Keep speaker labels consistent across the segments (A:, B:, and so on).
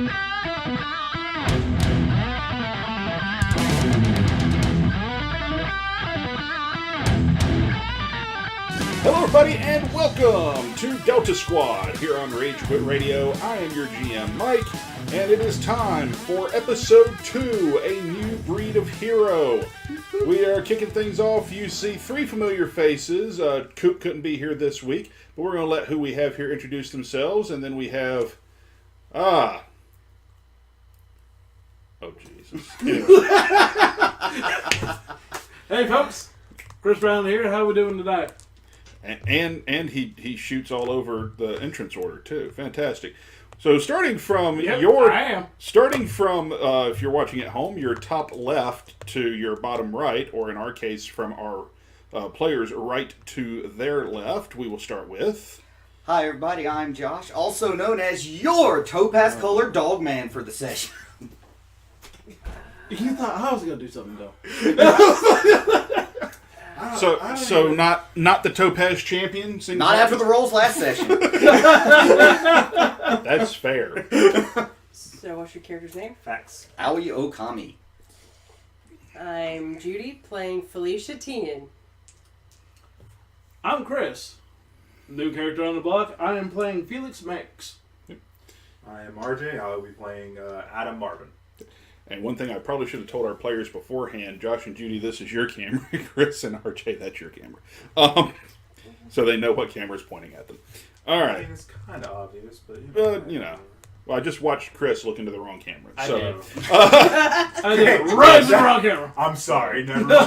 A: Hello everybody and welcome to Delta Squad here on Rage Quit Radio. I am your GM Mike, and it is time for episode 2, A New Breed of Hero. We are kicking things off. You see 3 familiar faces. Coop couldn't be here this week, but we're going to let who we have here introduce themselves, and then we have... Oh, Jesus.
B: Hey folks, Chris Brown here. How we doing today?
A: And he shoots all over the entrance order too. Fantastic. So starting from if you're watching at home, your top left to your bottom right, or in our case, from our players right to their left, we will start with.
C: Hi everybody, I'm Josh, also known as your topaz-colored dog man for the session.
B: You thought I was gonna do something though.
A: So not the Topaz champion?
C: Not after the rolls last session.
A: That's fair.
D: So what's your character's name?
B: Facts.
C: Aoi Okami.
D: I'm Judy, playing Felicia Tien.
B: I'm Chris. New character on the block. I am playing Felix Max.
E: I am RJ. I will be playing Adam Marvin.
A: And one thing I probably should have told our players beforehand, Josh and Judy, this is your camera. Chris and RJ, that's your camera. So they know what camera's pointing at them. All right.
E: I mean, it's kind of obvious, but
A: you know. Well, I just watched Chris look into the wrong camera.
B: I
A: So.
B: did. I did. Right in the wrong camera.
E: I'm sorry. Never mind.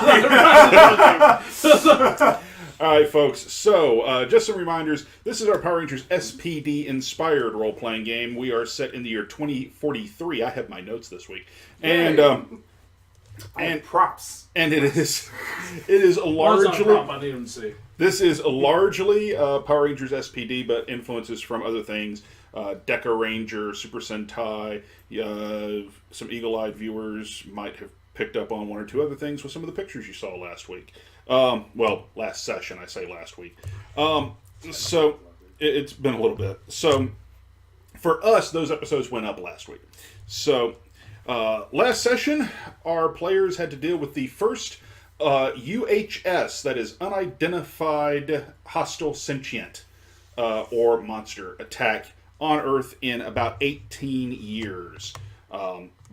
A: All right, folks. So, just some reminders. This is our Power Rangers SPD-inspired role-playing game. We are set in the year 2043. I have my notes this week, and
E: props.
A: And it is largely.
B: I didn't even see.
A: This is largely Power Rangers SPD, but influences from other things. Deca Ranger, Super Sentai. Some eagle-eyed viewers might have picked up on one or two other things with some of the pictures you saw last week. Last session, I say last week. So, it's been a little bit. So, for us, those episodes went up last week. So, last session, our players had to deal with the first UHS, that is Unidentified Hostile Sentient, or Monster attack on Earth in about 18 years.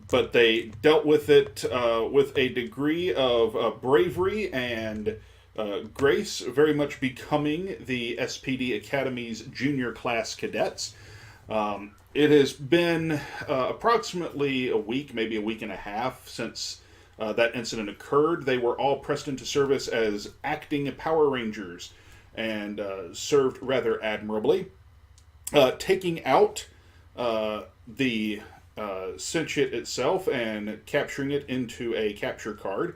A: But they dealt with it with a degree of bravery and grace, very much becoming the SPD Academy's junior class cadets. It has been approximately a week, maybe a week and a half, since that incident occurred. They were all pressed into service as acting Power Rangers and served rather admirably. Taking out the sentient itself and capturing it into a capture card,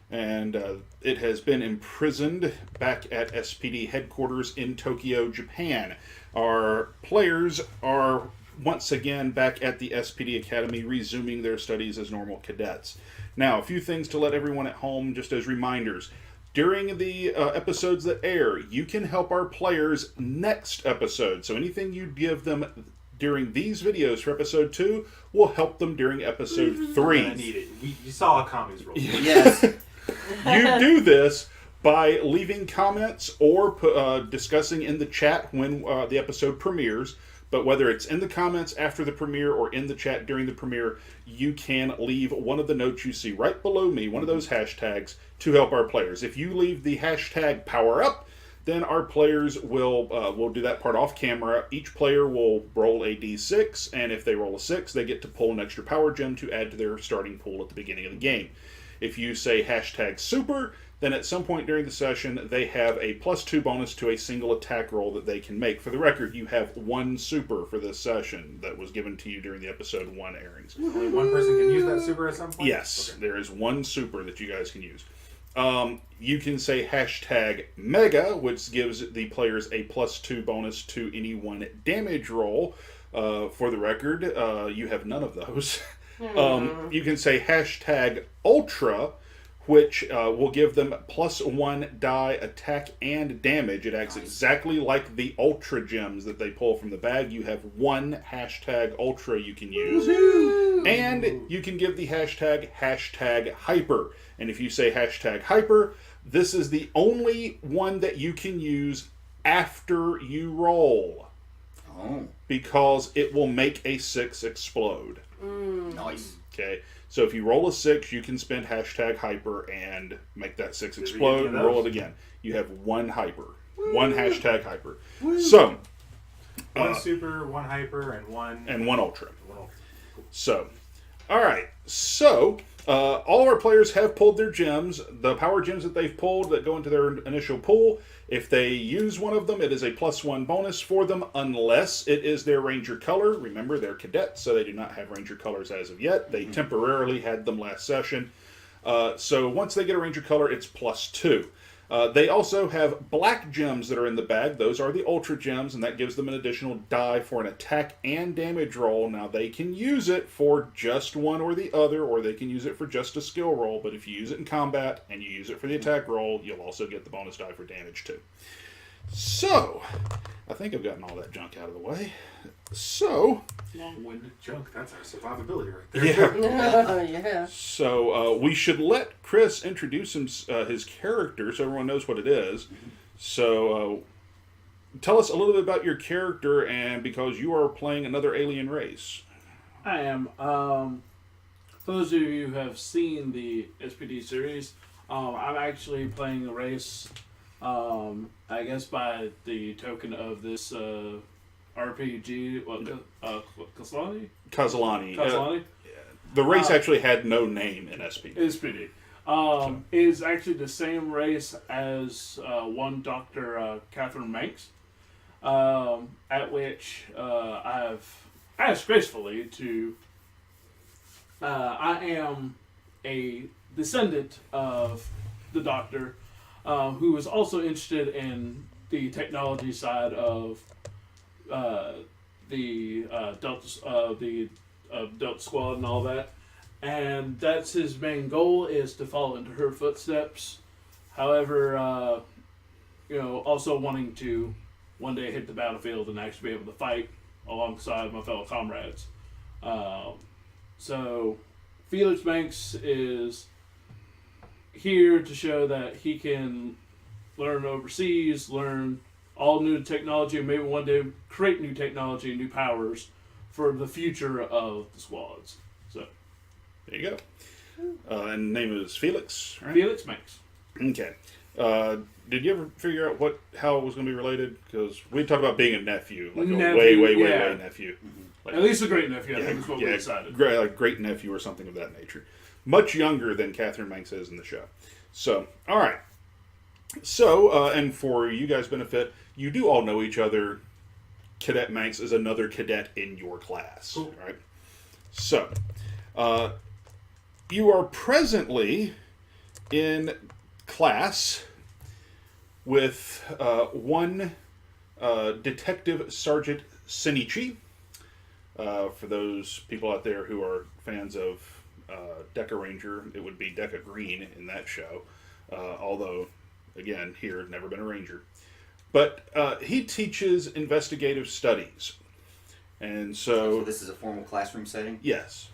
A: and it has been imprisoned back at SPD headquarters in Tokyo, Japan. Our players are once again back at the SPD Academy, resuming their studies as normal cadets. Now, a few things to let everyone at home just as reminders. During the episodes that air, you can help our players next episode. So anything you give them during these videos for episode 2 will help them during episode 3.
E: I need it. You saw Akami's role.
C: Yes.
A: You do this by leaving comments or discussing in the chat when the episode premieres. But whether it's in the comments after the premiere or in the chat during the premiere, you can leave one of the notes you see right below me, one of those hashtags, to help our players. If you leave the hashtag PowerUp, then our players will do that part off camera. Each player will roll a d6, and if they roll a 6, they get to pull an extra power gem to add to their starting pool at the beginning of the game. If you say hashtag super, then at some point during the session, they have a +2 bonus to a single attack roll that they can make. For the record, you have 1 super for this session that was given to you during the episode 1 airings.
E: Only one person can use that super at some point?
A: Yes,
E: Okay.
A: there is 1 super that you guys can use. You can say hashtag mega, which gives the players a +2 bonus to any 1 damage roll. For the record, you have none of those. You can say hashtag ultra, which will give them +1 die attack and damage. It acts exactly like the Ultra Gems that they pull from the bag. You have one #Ultra you can use.
D: Woo-hoo!
A: And you can give the hashtag Hyper. And if you say #Hyper, this is the only one that you can use after you roll.
C: Oh,
A: Because it will make a 6 explode.
C: nice.
A: Okay, so if you roll a 6, you can spend #Hyper and make that 6 explode and roll it again. You have one Hyper. One #Hyper. So,
E: One super, one hyper, and one
A: Ultra.
E: One ultra.
A: So, alright. So, all of our players have pulled their gems. The power gems that they've pulled that go into their initial pool, if they use one of them, it is a +1 bonus for them, unless it is their Ranger color. Remember, they're cadets, so they do not have Ranger colors as of yet. They temporarily had them last session. So once they get a Ranger color, it's +2. They also have black gems that are in the bag. Those are the Ultra Gems, and that gives them an additional die for an attack and damage roll. Now, they can use it for just one or the other, or they can use it for just a skill roll. But if you use it in combat and you use it for the attack roll, you'll also get the bonus die for damage, too. So, I think I've gotten all that junk out of the way. So,
E: Long-winded junk. That's our survivability right there.
A: yeah.
D: Yeah.
A: So we should let Chris introduce his character so everyone knows what it is. So tell us a little bit about your character, and because you are playing another alien race.
B: I am. For those of you who have seen the SPD series, I'm actually playing a race, I guess by the token of this RPG, Kaslani?
A: Kazalani. The race actually had no name in SPD.
B: SPD. Is actually the same race as one Dr. Catherine Manx, at which I've asked gracefully to. I am a descendant of the Doctor, who was also interested in the technology side of the Delta Squad and all that, and that's his main goal, is to follow into her footsteps. However, also wanting to one day hit the battlefield and actually be able to fight alongside my fellow comrades. So Felix Banks is here to show that he can learn overseas, learn all new technology, and maybe one day create new technology and new powers for the future of the squads. So
A: There you go. And the name is Felix, right?
B: Felix Banks.
A: Okay. Did you ever figure out how it was going to be related? Because we talked about being a nephew, like
B: Nephew,
A: way
B: yeah.
A: nephew. Like,
B: At least a great nephew, I think is what we decided.
A: Great nephew or something of that nature. Much younger than Catherine Manx is in the show. So, all right. So, and for you guys' benefit, you do all know each other. Cadet Manx is another cadet in your class,
E: Cool.
A: right? So, you are presently in class with one Detective Sergeant Senichi. For those people out there who are fans of Deca Ranger, it would be Deca Green in that show. Although, again, here, never been a Ranger. But he teaches investigative studies. And
C: So
A: so,
C: this is a formal classroom setting?
A: yes.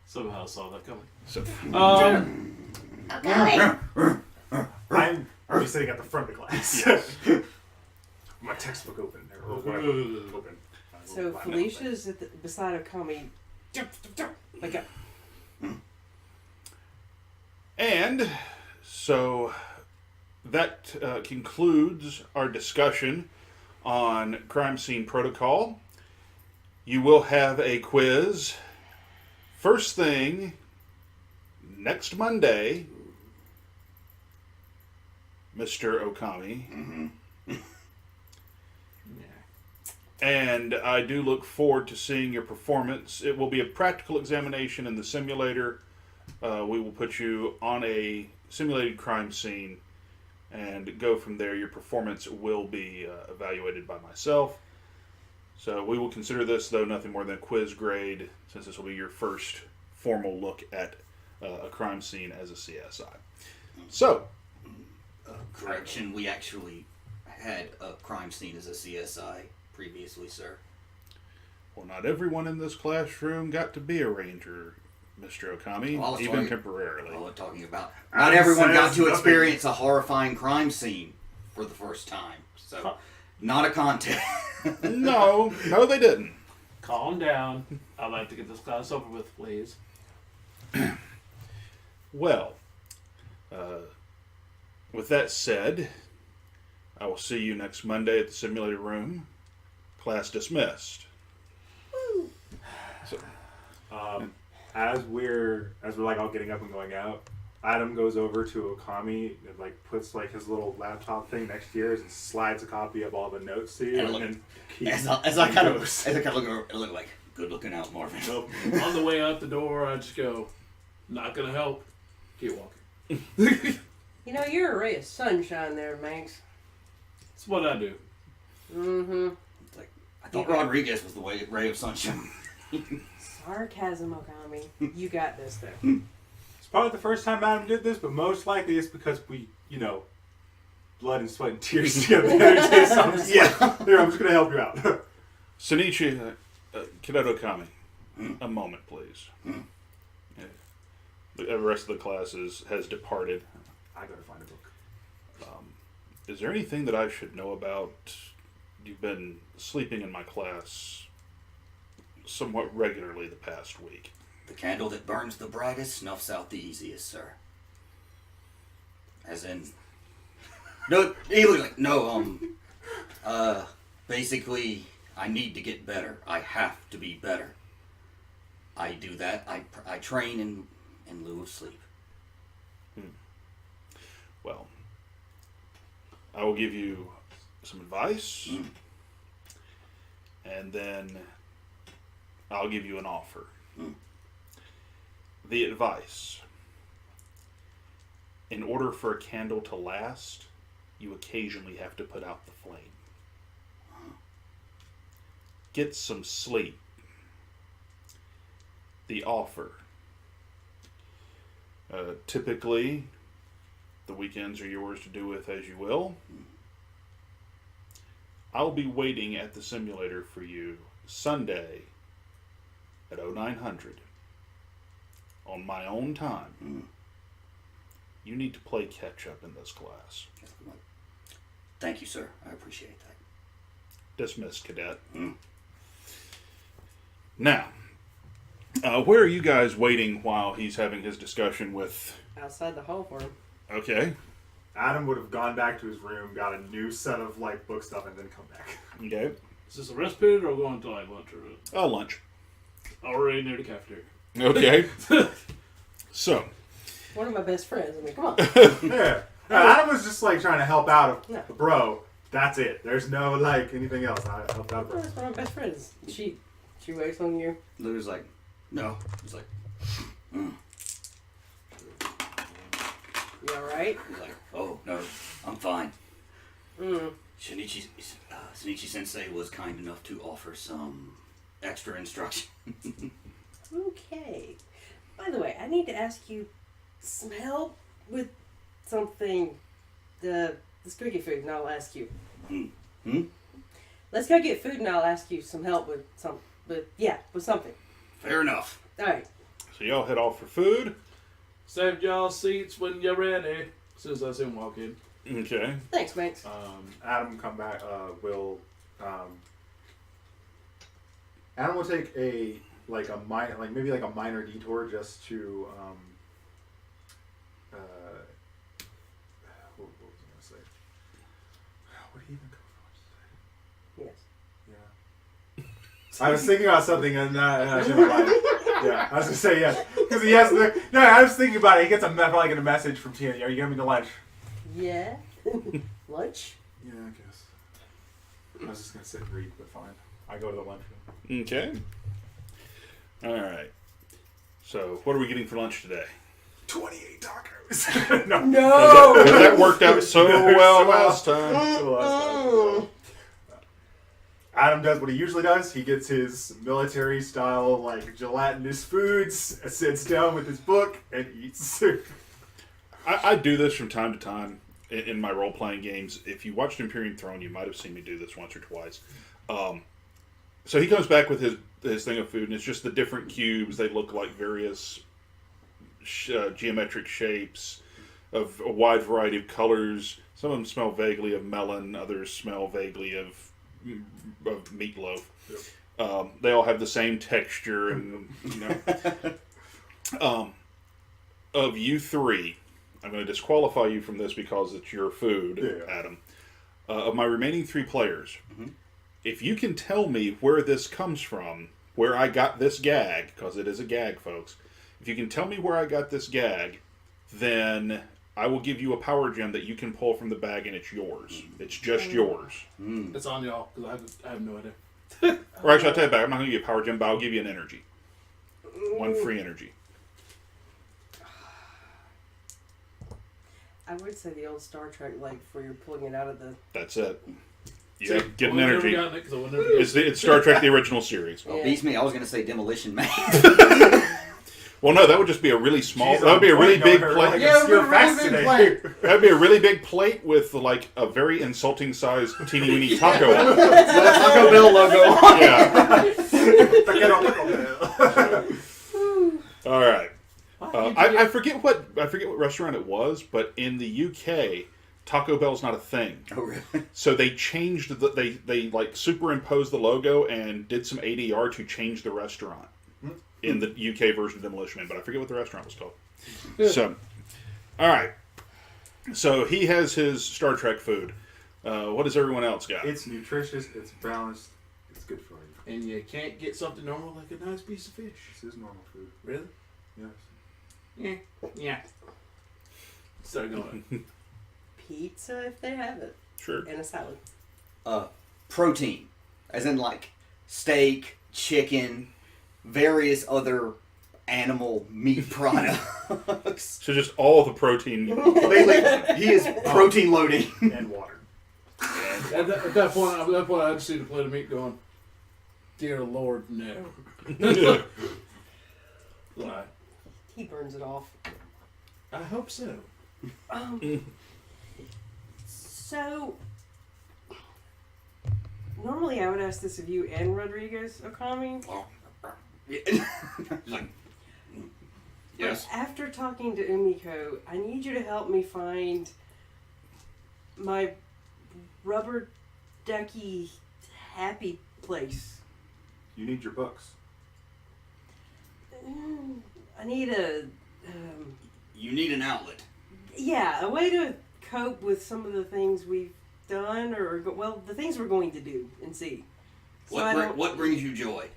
B: Somehow saw that coming.
A: So,
E: I'm just sitting at the front of the class.
A: Yes.
E: My textbook open. Or whatever. Open.
D: So Felicia's beside Okami. Jump, jump, jump. Like a.
A: and so that concludes our discussion on Crime Scene Protocol. You will have a quiz first thing next Monday, Mr. Okami. And I do look forward to seeing your performance. It will be a practical examination in the simulator. We will put you on a simulated crime scene and go from there. Your performance will be evaluated by myself. So we will consider this, though, nothing more than a quiz grade, since this will be your first formal look at a crime scene as a CSI. So,
C: Correction, we actually had a crime scene as a CSI previously, sir.
A: well, not everyone in this classroom got to be a ranger, Mr. Okami,
C: Well, I was
A: even
C: talking-
A: temporarily.
C: Well, we're talking about
E: Adam
C: not everyone
E: says
C: got to
E: nothing.
C: experience a horrifying crime scene for the first time. So, not a contest.
A: No, they didn't.
B: Calm down. I'd like to get this class over with, please.
A: Well, with that said, I will see you next Monday at the simulator room. Class dismissed. So,
E: As we're like all getting up and going out, Adam goes over to Okami and like puts like his little laptop thing next to yours and slides a copy of all the notes to you,
C: And
E: and then
C: as I kind of look over, I look like, good looking out, Marvin.
B: On the way out the door, I just go, not gonna help. Keep walking.
D: You know, you're a ray of sunshine there, Manx.
B: That's what I do.
D: Mm-hmm.
C: Like, I thought Rodriguez was the ray of sunshine.
D: Sarcasm, Okami. You got this, though.
E: it's probably the first time Adam did this, but most likely it's because we, blood and sweat and tears together. So I'm just like, here, I'm just gonna help you out.
A: Sonichi, Cadet Okami, a moment, please. Yeah. The rest of the class has departed.
E: I gotta find a book.
A: Is there anything that I should know about? You've been sleeping in my class somewhat regularly the past week.
C: The candle that burns the brightest snuffs out the easiest, sir. As in, basically, I need to get better. I have to be better. I do that. I train in lieu of sleep.
A: Well, I will give you some advice, and then I'll give you an offer. The advice: in order for a candle to last, you occasionally have to put out the flame. Get some sleep. The offer: typically, the weekends are yours to do with as you will. I'll be waiting at the simulator for you Sunday at 0900 on my own time. You need to play catch up in this class.
C: Thank you, sir. I appreciate that.
A: Dismissed, cadet. Now, where are you guys waiting while he's having his discussion with...
D: Outside the hall for him.
A: Okay.
E: Adam would have gone back to his room, got a new set of book stuff, and then come back.
A: Okay.
B: Is this a rest period or going to lunch? Or
A: Lunch.
B: already near the cafeteria.
A: Okay. So.
D: One of my best friends. I mean, come on.
E: Yeah. Adam was just trying to help out
D: No.
E: a bro. That's it. There's no anything else. I helped out a bro.
D: That's one of my best friends. She waits on you.
C: Lou's like, no. He's like,
D: You alright?
C: he's like, oh no, I'm fine.
D: Mm.
C: Shinichi Sensei was kind enough to offer some extra instruction.
D: Okay. By the way, I need to ask you some help with something. Let's go get food and I'll ask you. Let's go get food and I'll ask you some help with something.
C: Fair enough.
D: Alright.
A: So y'all head off for food.
B: Save y'all seats when you're ready. As soon as I see him walk in.
A: Okay.
D: Thanks, Max.
E: Adam come back. Adam will take a minor detour just to what was I gonna say? What did he even go for
D: Yes.
E: today? Yeah. I was thinking about something and I shouldn't lie. Yeah, I was gonna say yes because he has the. No, I was thinking about it. He gets probably get a message from Tina. Are you coming to lunch?
D: Yeah. Lunch?
E: Yeah, I guess. I was just gonna sit and read, but fine. I go to the lunchroom.
A: Okay. All right. So, what are we getting for lunch today?
E: 28 tacos. No.
D: No!
A: That worked out so well
E: So well.
A: last time.
E: So last time. Adam does what he usually does. He gets his military style, like, gelatinous foods, sits down with his book, and eats.
A: I do this from time to time in my role playing games. If you watched Imperium Throne, you might have seen me do this once or twice. So he comes back with his thing of food, and it's just the different cubes. They look like various geometric shapes of a wide variety of colors. Some of them smell vaguely of melon. Others smell vaguely of meatloaf. Yep. They all have the same texture, and of you three, I'm going to disqualify you from this because it's your food, Adam. Of my remaining 3 players, if you can tell me where this comes from, where I got this gag, because it is a gag, folks. If you can tell me where I got this gag, then I will give you a power gem that you can pull from the bag, and it's yours. It's just yours.
B: It's on y'all, because I have no idea.
A: Or actually, I'll tell you back. I'm not going to give you a power gem, but I'll give you an energy. 1 free energy.
D: I would say the old Star Trek, like, where you're pulling it out of the...
A: That's it. You have, get an energy.
B: It's
A: It's Star Trek, the original series.
C: Well, beats me. I was going to say Demolition Man.
A: Well, no, that would just be a really small. That would be a really big plate.
B: Yeah, we're really big plate.
A: That'd be a really big plate with like a very insulting sized teeny weeny taco.
C: Taco Bell logo.
A: Yeah. All right. I forget what restaurant it was, but in the UK, Taco Bell's not a thing.
C: Oh, really?
A: So they changed they like superimposed the logo and did some ADR to change the restaurant in the UK version of Demolition Man, but I forget what the restaurant was called. So, all right. So he has his Star Trek food. What does everyone else got?
E: It's nutritious. It's balanced. It's good for you.
B: And you can't get something normal like a nice piece of fish.
E: This is normal food.
B: Really?
E: Yes.
B: Yeah. Start going.
D: Pizza, if they have it.
A: Sure.
D: And a salad.
C: Protein. As in, like, steak, chicken, various other animal meat products.
A: So just all the protein.
C: He is protein loading.
E: And water.
B: At that point, I just see the plate of meat going, dear Lord, no. Lie.
D: He burns it off.
B: I hope so.
D: So, normally I would ask this of you and Rodriguez Okami.
C: Like, yes.
D: But after talking to Umiko, I need you to help me find my rubber ducky happy place.
E: You need your books.
D: I need a...
C: You need an outlet.
D: yeah, a way to cope with some of the things we've done, the things we're going to do and see. So
C: What brings you joy?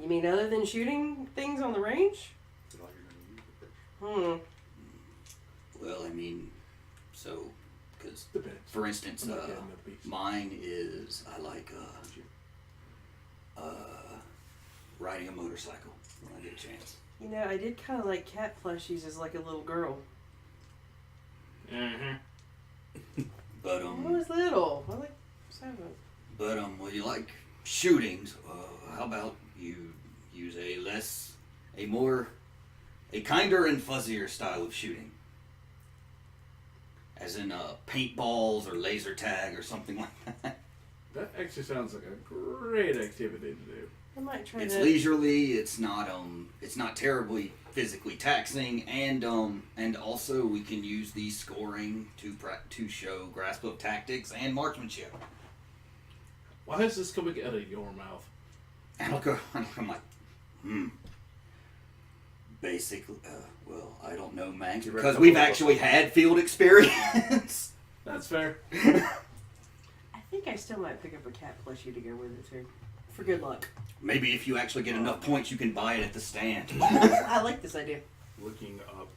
D: You mean other than shooting things on the range?
C: Well, I mean, so, because, for instance, mine is, I like riding a motorcycle when I get a chance.
D: You know, I did kind of like cat plushies as like a little girl.
C: But,
D: When I was little. I was like 7.
C: But, well, you like shooting, how about you use a kinder and fuzzier style of shooting? As in, paintballs or laser tag or something like that.
B: That actually sounds like a great activity to do.
D: I might try
C: It's
D: that.
C: leisurely, it's not terribly physically taxing, and also we can use the scoring to show grasp of tactics and marksmanship.
B: Why is this coming out of your mouth?
C: And I'm like, basically, well, I don't know, man, because we've actually had field experience.
B: That's fair.
D: I think I still might pick up a cat plushie to go with it too. For good luck.
C: Maybe if you actually get enough points, you can buy it at the stand.
D: I like this idea.
E: Looking up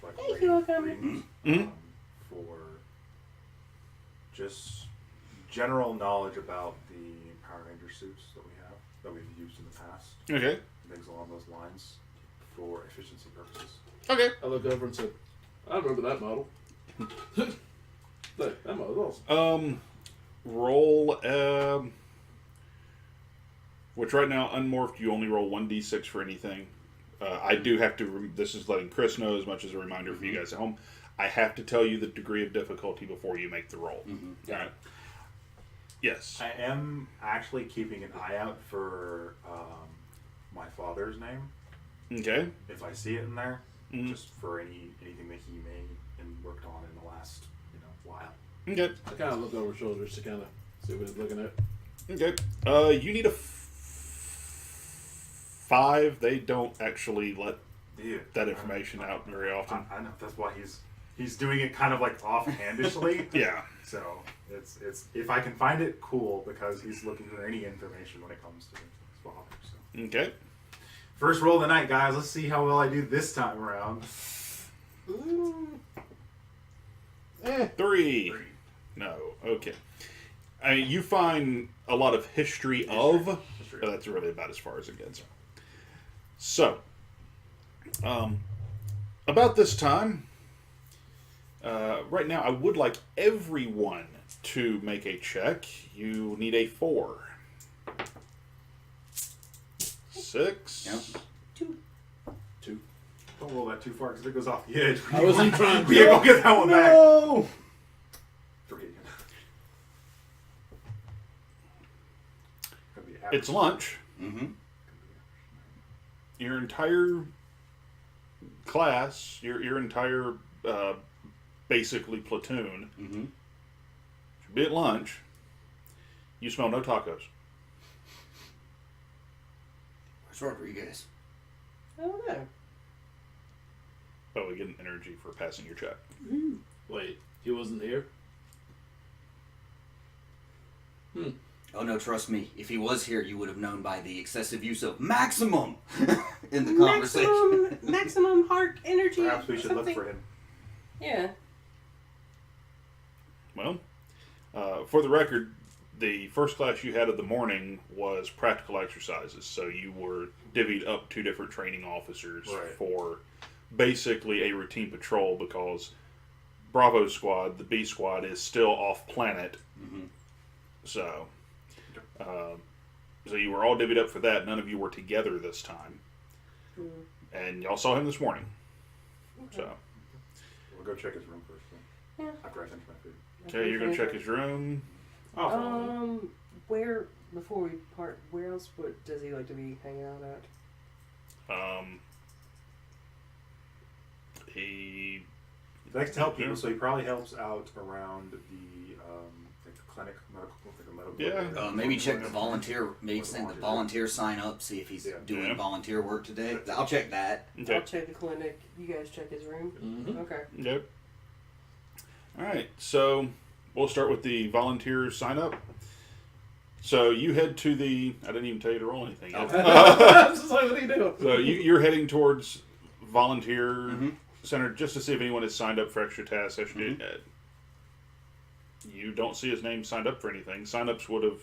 E: like
D: Thank you, Okami.
E: for just general knowledge about the Power Ranger suits that we've used in the past.
A: Okay.
E: Things along those lines for efficiency purposes.
A: Okay.
B: I look over and said, I remember that model. That model was awesome.
A: Roll which right now, unmorphed, you only roll 1d6 for anything. I do have to, this is letting Chris know as much as a reminder for you guys at home, I have to tell you the degree of difficulty before you make the roll.
C: Mm-hmm.
A: All right. Yes.
E: I am actually keeping an eye out for my father's name.
A: Okay.
E: If I see it in there,
A: Mhm.
E: just for anything that he may and worked on in the last while.
A: Okay.
B: I kind of look over shoulders to kind of see what he's looking at.
A: Okay. You need a 5. They don't actually let
E: Yeah.
A: that information out very often.
E: I know that's why he's doing it kind of like offhandishly.
A: Yeah.
E: So it's if I can find it, cool, because he's looking for any information when it comes to his father. So.
A: Okay.
E: First roll of the night, guys. Let's see how well I do this time around.
A: 3. No. Okay. I mean, you find a lot of history of.
E: History.
A: That's really about as far as it gets. So, about this time, right now, I would like everyone to make a check. You need a 4. 6.
C: Yep.
B: 2.
E: Don't roll that too far because it goes off the edge.
B: I wasn't trying to.
E: Yeah, go get that one back.
B: No!
E: 3 again.
A: It's lunch.
C: Mm-hmm.
A: Your entire class, your entire basically platoon,
C: Mm-hmm.
A: should be at lunch. You smell no tacos.
C: Where's Rodriguez?
D: I don't know.
A: But we get an energy for passing your check.
B: Wait, he wasn't here?
C: Oh no, trust me. If he was here, you would have known by the excessive use of maximum in the conversation.
D: Maximum heart energy.
E: Perhaps we should look
D: something.
E: for him.
D: Yeah.
A: Well, for the record, the first class you had of the morning was practical exercises. So you were divvied up 2 different training officers
E: Right.
A: for basically a routine patrol because Bravo Squad, the B Squad, is still off planet.
C: Mm-hmm.
A: So, so you were all divvied up for that. None of you were together this time. And y'all saw him this morning. So,
E: We'll go check his room first. Then.
D: Yeah.
E: After I finish my food.
A: okay, you're going to check his room.
B: I'll follow him.
D: Where before we part? Where else does he like to be hanging out at?
A: He
E: He likes to help people, so he probably helps out around the like the clinic, medical.
A: Yeah.
C: Maybe check the volunteer. Maybe send the volunteer sign up. See if he's doing
A: Yeah.
C: volunteer work today. I'll check that.
A: Okay.
D: I'll check the clinic. You guys check his room.
B: Mhm.
D: Okay.
A: Yep. All right. So we'll start with the volunteer sign up. So you head to the. I didn't even tell you to roll anything yet.
B: I was just like, what are you doing?
A: So you're heading towards volunteer
C: Mhm.
A: center just to see if anyone has signed up for extra tasks. You don't see his name signed up for anything. Sign-ups would have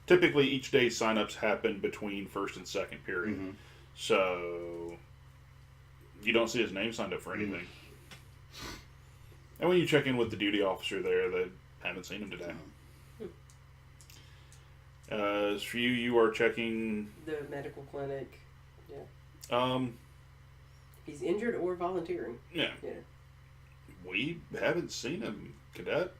A: typically each day's sign-ups happen between first and second period.
C: Mhm.
A: So you don't see his name signed up for anything. And when you check in with the duty officer there, they haven't seen him today. As for you, you are checking.
D: The medical clinic.
A: Um,
D: He's injured or volunteering.
A: yeah.
D: Yeah.
A: We haven't seen him, Cadet.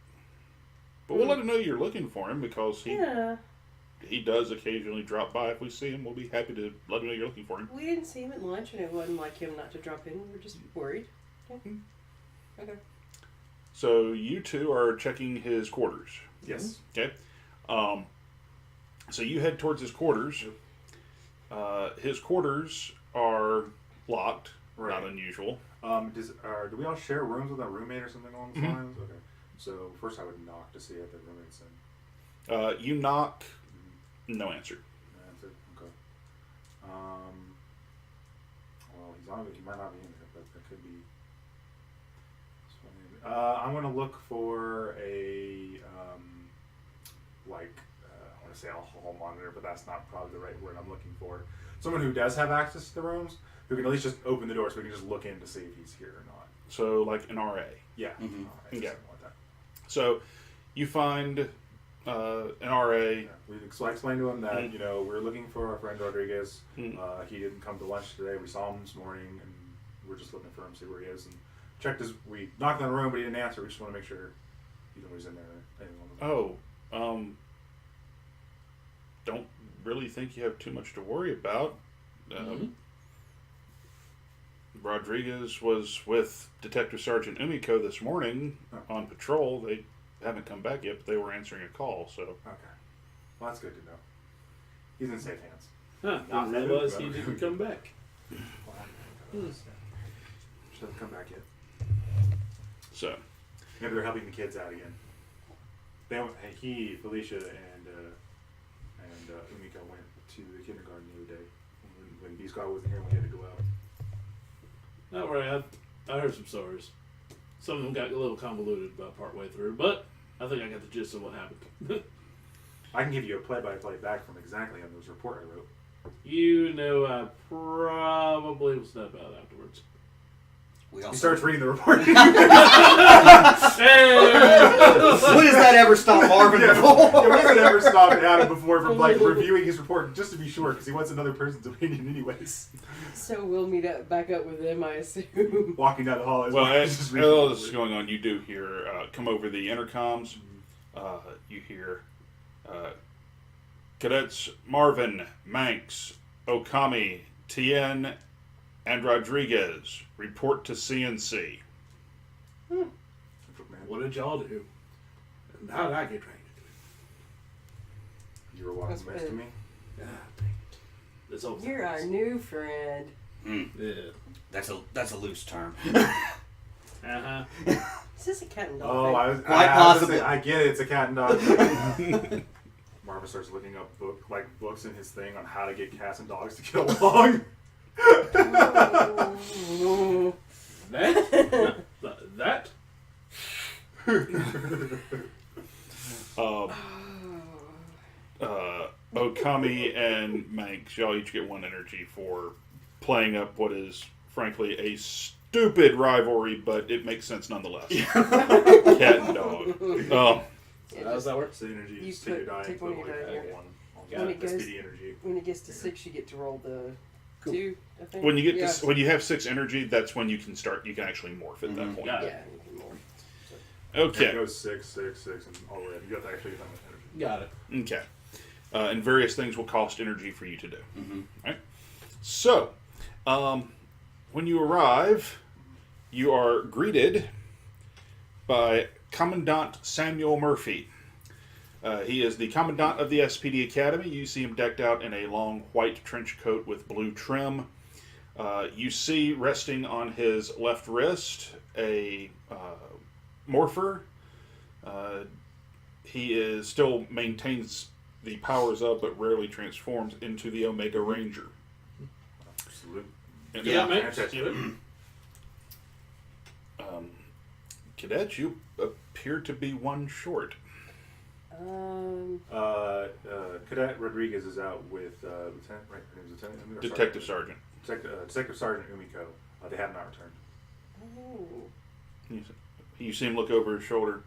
A: But we'll let him know you're looking for him because he does occasionally drop by. If we see him, we'll be happy to let him know you're looking for him.
D: We didn't see him at lunch, and it wasn't like him not to drop in. We were just worried. Yeah. Okay.
A: So you two are checking his quarters.
E: Yes.
A: Okay. So you head towards his quarters. His quarters are locked.
E: Right.
A: Not unusual.
E: Do we all share rooms with a roommate or something along those lines? Okay. So first I would knock to see if the roommate's in.
A: You knock. No answer.
E: That's it. Okay. Well, he's on. He might not be in there, but that could be. I'm gonna look for a I want to say a hall monitor, but that's not probably the right word I'm looking for. Someone who does have access to the rooms, who can at least just open the door so we can just look in to see if he's here or not.
A: So like an RA.
E: Yeah.
C: Mhm.
E: Something like that.
A: So you find an RA.
E: Yeah. I explained to him that we're looking for our friend Rodriguez. He didn't come to lunch today. We saw him this morning, and we're just looking for him, see where he is, and checked his. We knocked on the room, but he didn't answer. We just want to make sure he was in there.
A: Don't really think you have too much to worry about. Rodriguez was with Detective Sergeant Umiko this morning on patrol. They haven't come back yet, but they were answering a call. So
E: Okay, well that's good to know. He's in safe hands.
B: Huh, didn't realize he didn't come back.
E: Just hasn't come back yet.
A: So
E: Maybe they're helping the kids out again. Felicia, and Umiko went to the kindergarten the other day when B-Squad wasn't here. We had to go out.
B: Not worry, I heard some stories. Some of them got a little convoluted about partway through, but I think I got the gist of what happened.
E: I can give you a play-by-play back from exactly on this report I wrote.
B: I probably will snap out afterwards.
C: We
E: He
C: also
E: starts reading the report.
C: When does that ever stop Marvin before?
E: When has it ever stopped Adam before from reviewing his report just to be sure, because he wants another person's opinion anyways.
D: So we'll meet back up with them, I assume.
E: Walking down the hall.
A: as all this is going on, you do hear come over the intercoms. You hear Cadets Marvin, Manx, Okami, Tien, and Rodriguez report to CNC.
B: What did y'all do? And how did I get trained?
E: You were walking
D: That's
E: next to
D: good.
E: me.
B: Ah, dang it. This old
D: You're our new friend.
B: Yeah.
C: That's a loose term.
B: Uh-huh.
D: Is this a cat and dog
E: Oh,
D: thing?
E: I was
C: Quite
E: I was
C: possibly.
E: I get it. It's a cat and dog. Marvin starts looking up books in his thing on how to get cats and dogs to get along.
D: Oh.
B: That?
A: Okami and Manx, y'all each get 1 energy for playing up what is, frankly, a stupid rivalry, but it makes sense nonetheless. Cat and dog.
B: How does that work?
E: So energy
D: You
E: is take your die
D: take
E: and
D: one
E: put
D: of your
E: like
D: die,
E: one
B: yeah.
E: on
D: When it goes-
E: SPD energy.
D: When it gets to 6, you get to roll the
B: Cool.
D: 2, I think.
A: When you get
D: yeah.
A: when you have 6 energy, that's when you can start. You can actually morph at that point.
B: Got it.
D: Yeah, you can roll.
E: It
A: Okay.
E: goes 6, 6, 6, and all the way up. You have to actually get that much energy.
B: Got it.
A: Okay. And various things will cost energy for you to do.
C: Mm-hmm.
A: Right? So, when you arrive, you are greeted by Commandant Samuel Murphy. He is the Commandant of the SPD Academy. You see him decked out in a long white trench coat with blue trim. You see resting on his left wrist a morpher. He still maintains the powers of, but rarely transforms into the Omega Ranger.
E: Absolute.
A: And
B: Yeah, mate.
A: Cadet, you appear to be 1 short.
E: Cadet Rodriguez is out with Lieutenant, right? Her name's Lieutenant Umiko, or
A: Detective Sergeant.
E: Detective Sergeant Umiko. They have not returned.
D: Oh.
A: You see him look over his shoulder.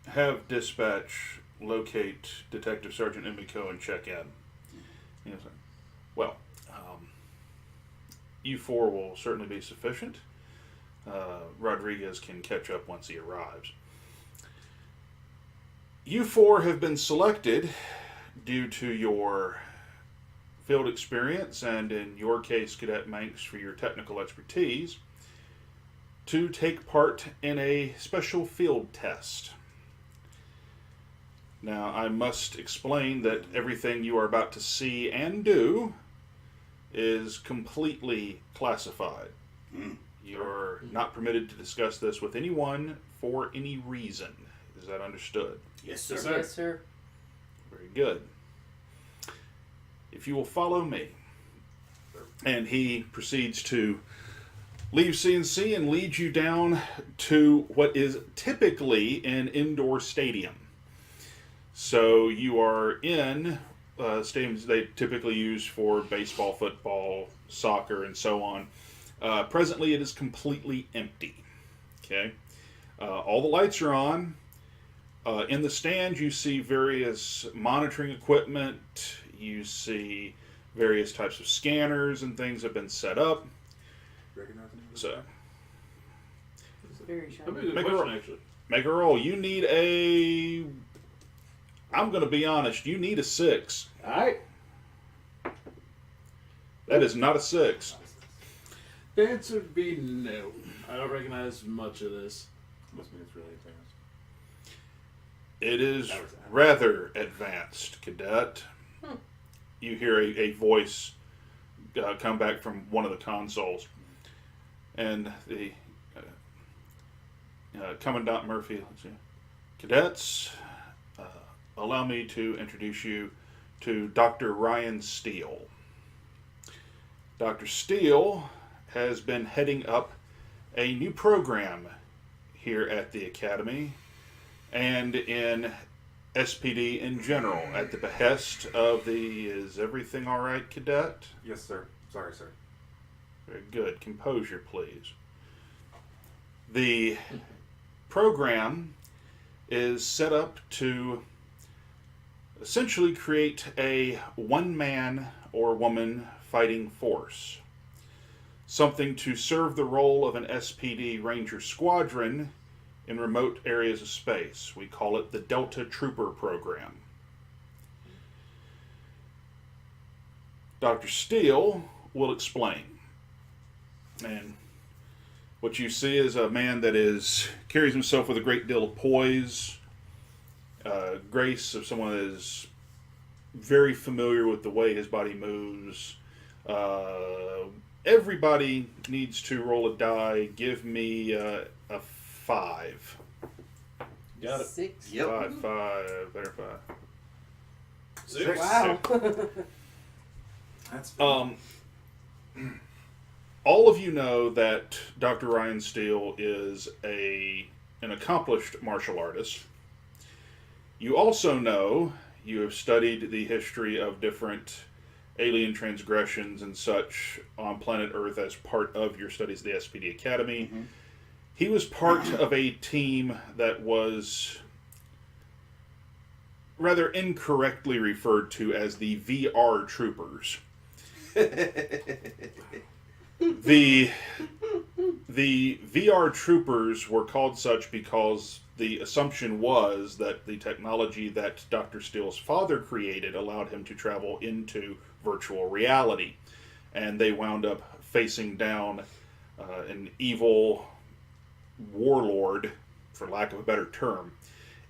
A: Have dispatch locate Detective Sergeant Umiko and check in. He goes, well, you 4 will certainly be sufficient. Rodriguez can catch up once he arrives. You 4 have been selected due to your field experience, and in your case, Cadet Manx, for your technical expertise, to take part in a special field test. Now, I must explain that everything you are about to see and do is completely classified. You're not permitted to discuss this with anyone for any reason. Is that understood?
C: Yes, sir.
B: Yes, sir.
D: Yes, sir.
A: Very good. If you will follow me. And he proceeds to leave CNC and lead you down to what is typically an indoor stadium. So you are in stadiums they typically use for baseball, football, soccer, and so on. Presently, it is completely empty. Okay. All the lights are on. In the stand, you see various monitoring equipment. You see various types of scanners and things have been set up.
E: Recognize the name of
A: So,
D: It's very
B: That'd be a
D: shiny.
B: good
A: Make a
B: question,
A: roll.
B: actually.
A: make a roll. You need a. I'm going to be honest. You need a 6.
B: All right.
A: That is not a 6.
B: The answer would be no. I don't recognize much of this.
E: Must mean it's really advanced.
A: It is rather advanced, cadet. You hear a voice come back from one of the consoles, and the Commandant Murphy, cadets, allow me to introduce you to Dr. Ryan Steele. Dr. Steele has been heading up a new program here at the Academy and in SPD in general at the behest of the... Is everything all right, cadet?
E: Yes, sir. Sorry, sir.
A: Very good. Composure, please. The program is set up to essentially create a one-man or woman fighting force. Something to serve the role of an SPD Ranger Squadron in remote areas of space. We call it the Delta Trooper Program. Dr. Steele will explain. And what you see is a man that carries himself with a great deal of poise, grace of someone that is very familiar with the way his body moves. Everybody needs to roll a die. Give me a 5.
B: Got it.
D: 6.
C: Yep.
A: 5, better 5.
B: 6.
D: Wow.
E: That's
A: All of you know that Dr. Ryan Steele is an accomplished martial artist. You also know, you have studied the history of different alien transgressions and such on planet Earth as part of your studies at the SPD Academy.
C: Mm-hmm.
A: He was part of a team that was rather incorrectly referred to as the VR Troopers. The VR Troopers were called such because the assumption was that the technology that Dr. Steele's father created allowed him to travel into virtual reality. And they wound up facing down an evil warlord, for lack of a better term.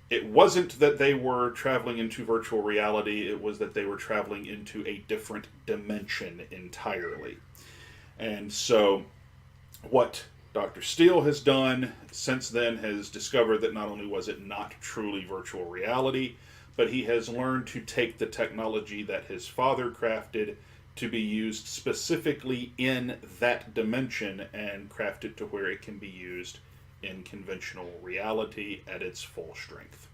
A: It wasn't that they were traveling into virtual reality, it was that they were traveling into a different dimension entirely. And so, what Dr. Steele has done since then has discovered that not only was it not truly virtual reality, but he has learned to take the technology that his father crafted to be used specifically in that dimension and craft it to where it can be used in conventional reality at its full strength.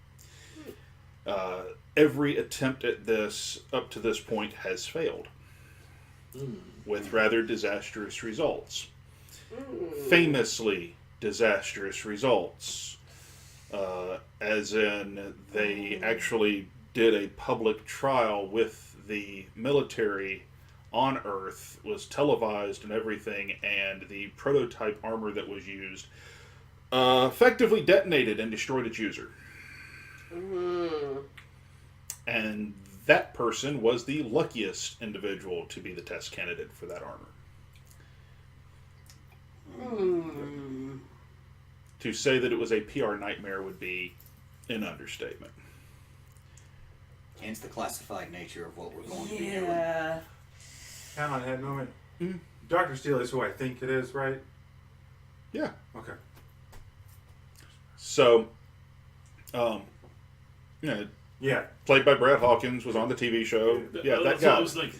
A: Every attempt at this up to this point has failed, with rather disastrous results. Famously disastrous results. As in, they actually did a public trial with the military on Earth, was televised and everything, and the prototype armor that was used effectively detonated and destroyed its user. And that person was the luckiest individual to be the test candidate for that armor. To say that it was a PR nightmare would be an understatement.
C: Hence the classified nature of what we're going to be doing.
D: Yeah.
E: Count on head moment.
A: Mhm.
E: Dr. Steele is who I think it is, right?
A: Yeah.
E: Okay.
A: So,
E: Yeah.
A: played by Brad Hawkins, was on the TV show. Yeah, that
B: That's what I
A: guy.
B: was thinking.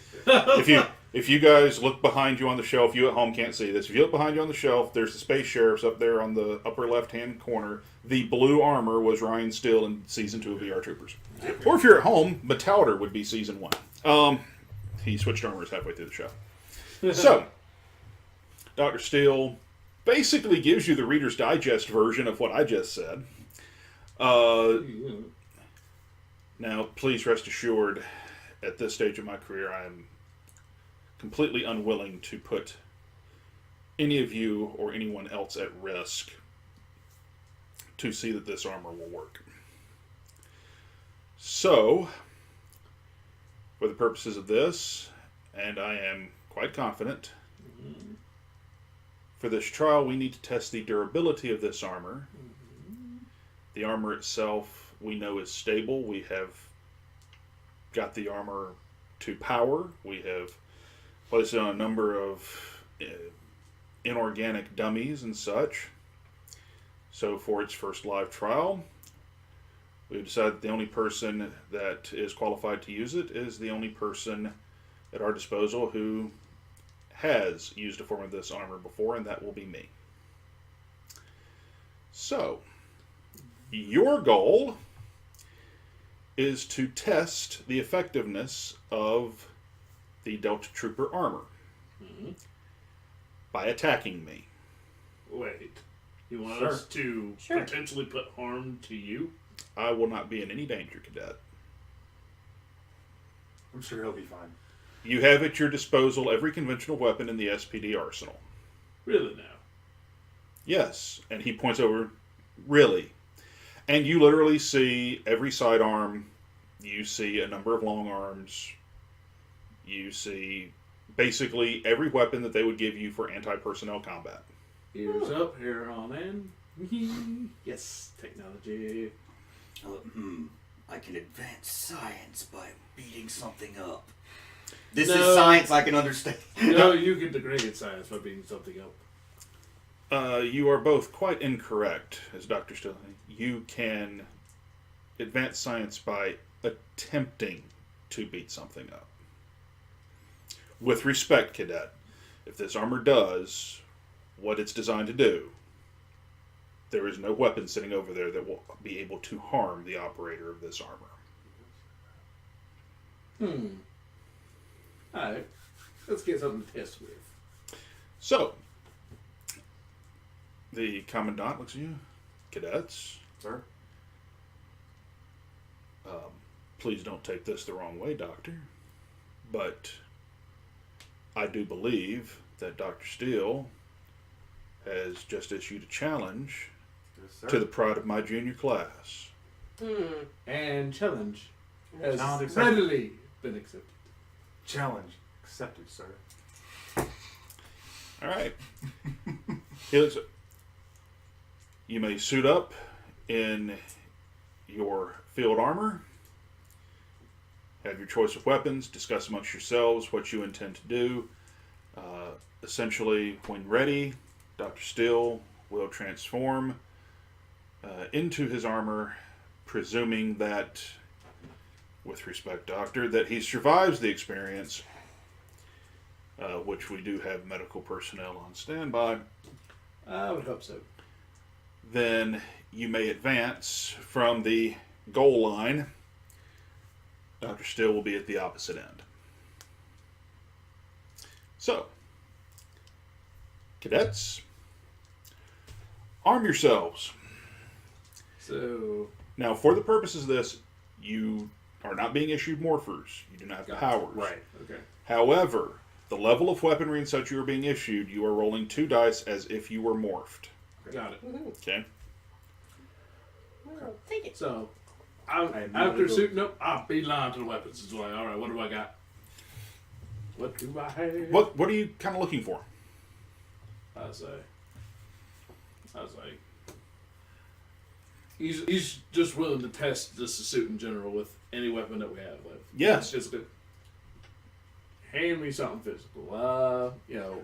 A: If you guys look behind you on the shelf, you at home can't see this. If you look behind you on the shelf, there's the Space Sheriffs up there on the upper left-hand corner. The blue armor was Ryan Steele in Season 2 of VR Troopers. Or if you're at home, Metalder would be Season 1. He switched armors halfway through the show. So, Dr. Steele basically gives you the Reader's Digest version of what I just said. Now, please rest assured, at this stage of my career, I am completely unwilling to put any of you or anyone else at risk to see that this armor will work. So, for the purposes of this, and I am quite confident, for this trial we need to test the durability of this armor. The armor itself we know is stable. We have got the armor to power. We have placed it on a number of inorganic dummies and such. So for its first live trial, we've decided the only person that is qualified to use it is the only person at our disposal who has used a form of this armor before, and that will be me. So, your goal is to test the effectiveness of the Delta Trooper armor by attacking me.
B: Wait. You want
E: Sure.
B: us to
D: Sure.
B: potentially put harm to you?
A: I will not be in any danger, Cadet.
E: I'm sure he'll be fine.
A: You have at your disposal every conventional weapon in the SPD arsenal.
B: Really now?
A: Yes. And he points over, really. And you literally see every sidearm. You see a number of long arms. You see basically every weapon that they would give you for anti-personnel combat.
B: Ears up, hair on end. Yes, technology.
C: I can advance science by beating something up. This
B: No.
C: is science I can understand.
B: No, you can degrade science by beating something up.
A: You are both quite incorrect, as Dr. Still. You can advance science by attempting to beat something up. With respect, Cadet, if this armor does what it's designed to do, there is no weapon sitting over there that will be able to harm the operator of this armor.
B: Alright. Let's get something to test with.
A: So, the Commandant looks at you. Cadets,
E: Sir?
A: please don't take this the wrong way, Doctor, but I do believe that Dr. Steele has just issued a challenge
E: Yes, sir.
A: to the pride of my junior class.
B: And challenge has
E: Challenge accepted.
B: readily been accepted.
E: Challenge accepted, sir.
A: All right. He looks. You may suit up in your field armor, have your choice of weapons, discuss amongst yourselves what you intend to do. Essentially, when ready, Dr. Steele will transform into his armor, presuming that, with respect, Doctor, that he survives the experience, which we do have medical personnel on standby.
B: I would hope so.
A: Then you may advance from the goal line. Dr. Steele will be at the opposite end. So, cadets, arm yourselves.
B: So,
A: Now, for the purposes of this, you are not being issued morphers. You do not have
B: Gotcha.
A: powers.
E: Right.
B: okay.
A: However, the level of weaponry and such you are being issued, you are rolling 2 dice as if you were morphed.
B: Got it.
A: Okay?
D: Well, take it.
B: So,
E: I
B: after
E: immediately
B: suiting up, I'll be lying to the weapons. It's like, alright, what do I got? What do I have?
A: What are you kind of looking for?
B: I was like, he's just willing to test just the suit in general with any weapon that we have left.
A: Yes.
B: Physical. Hand me something physical.
E: I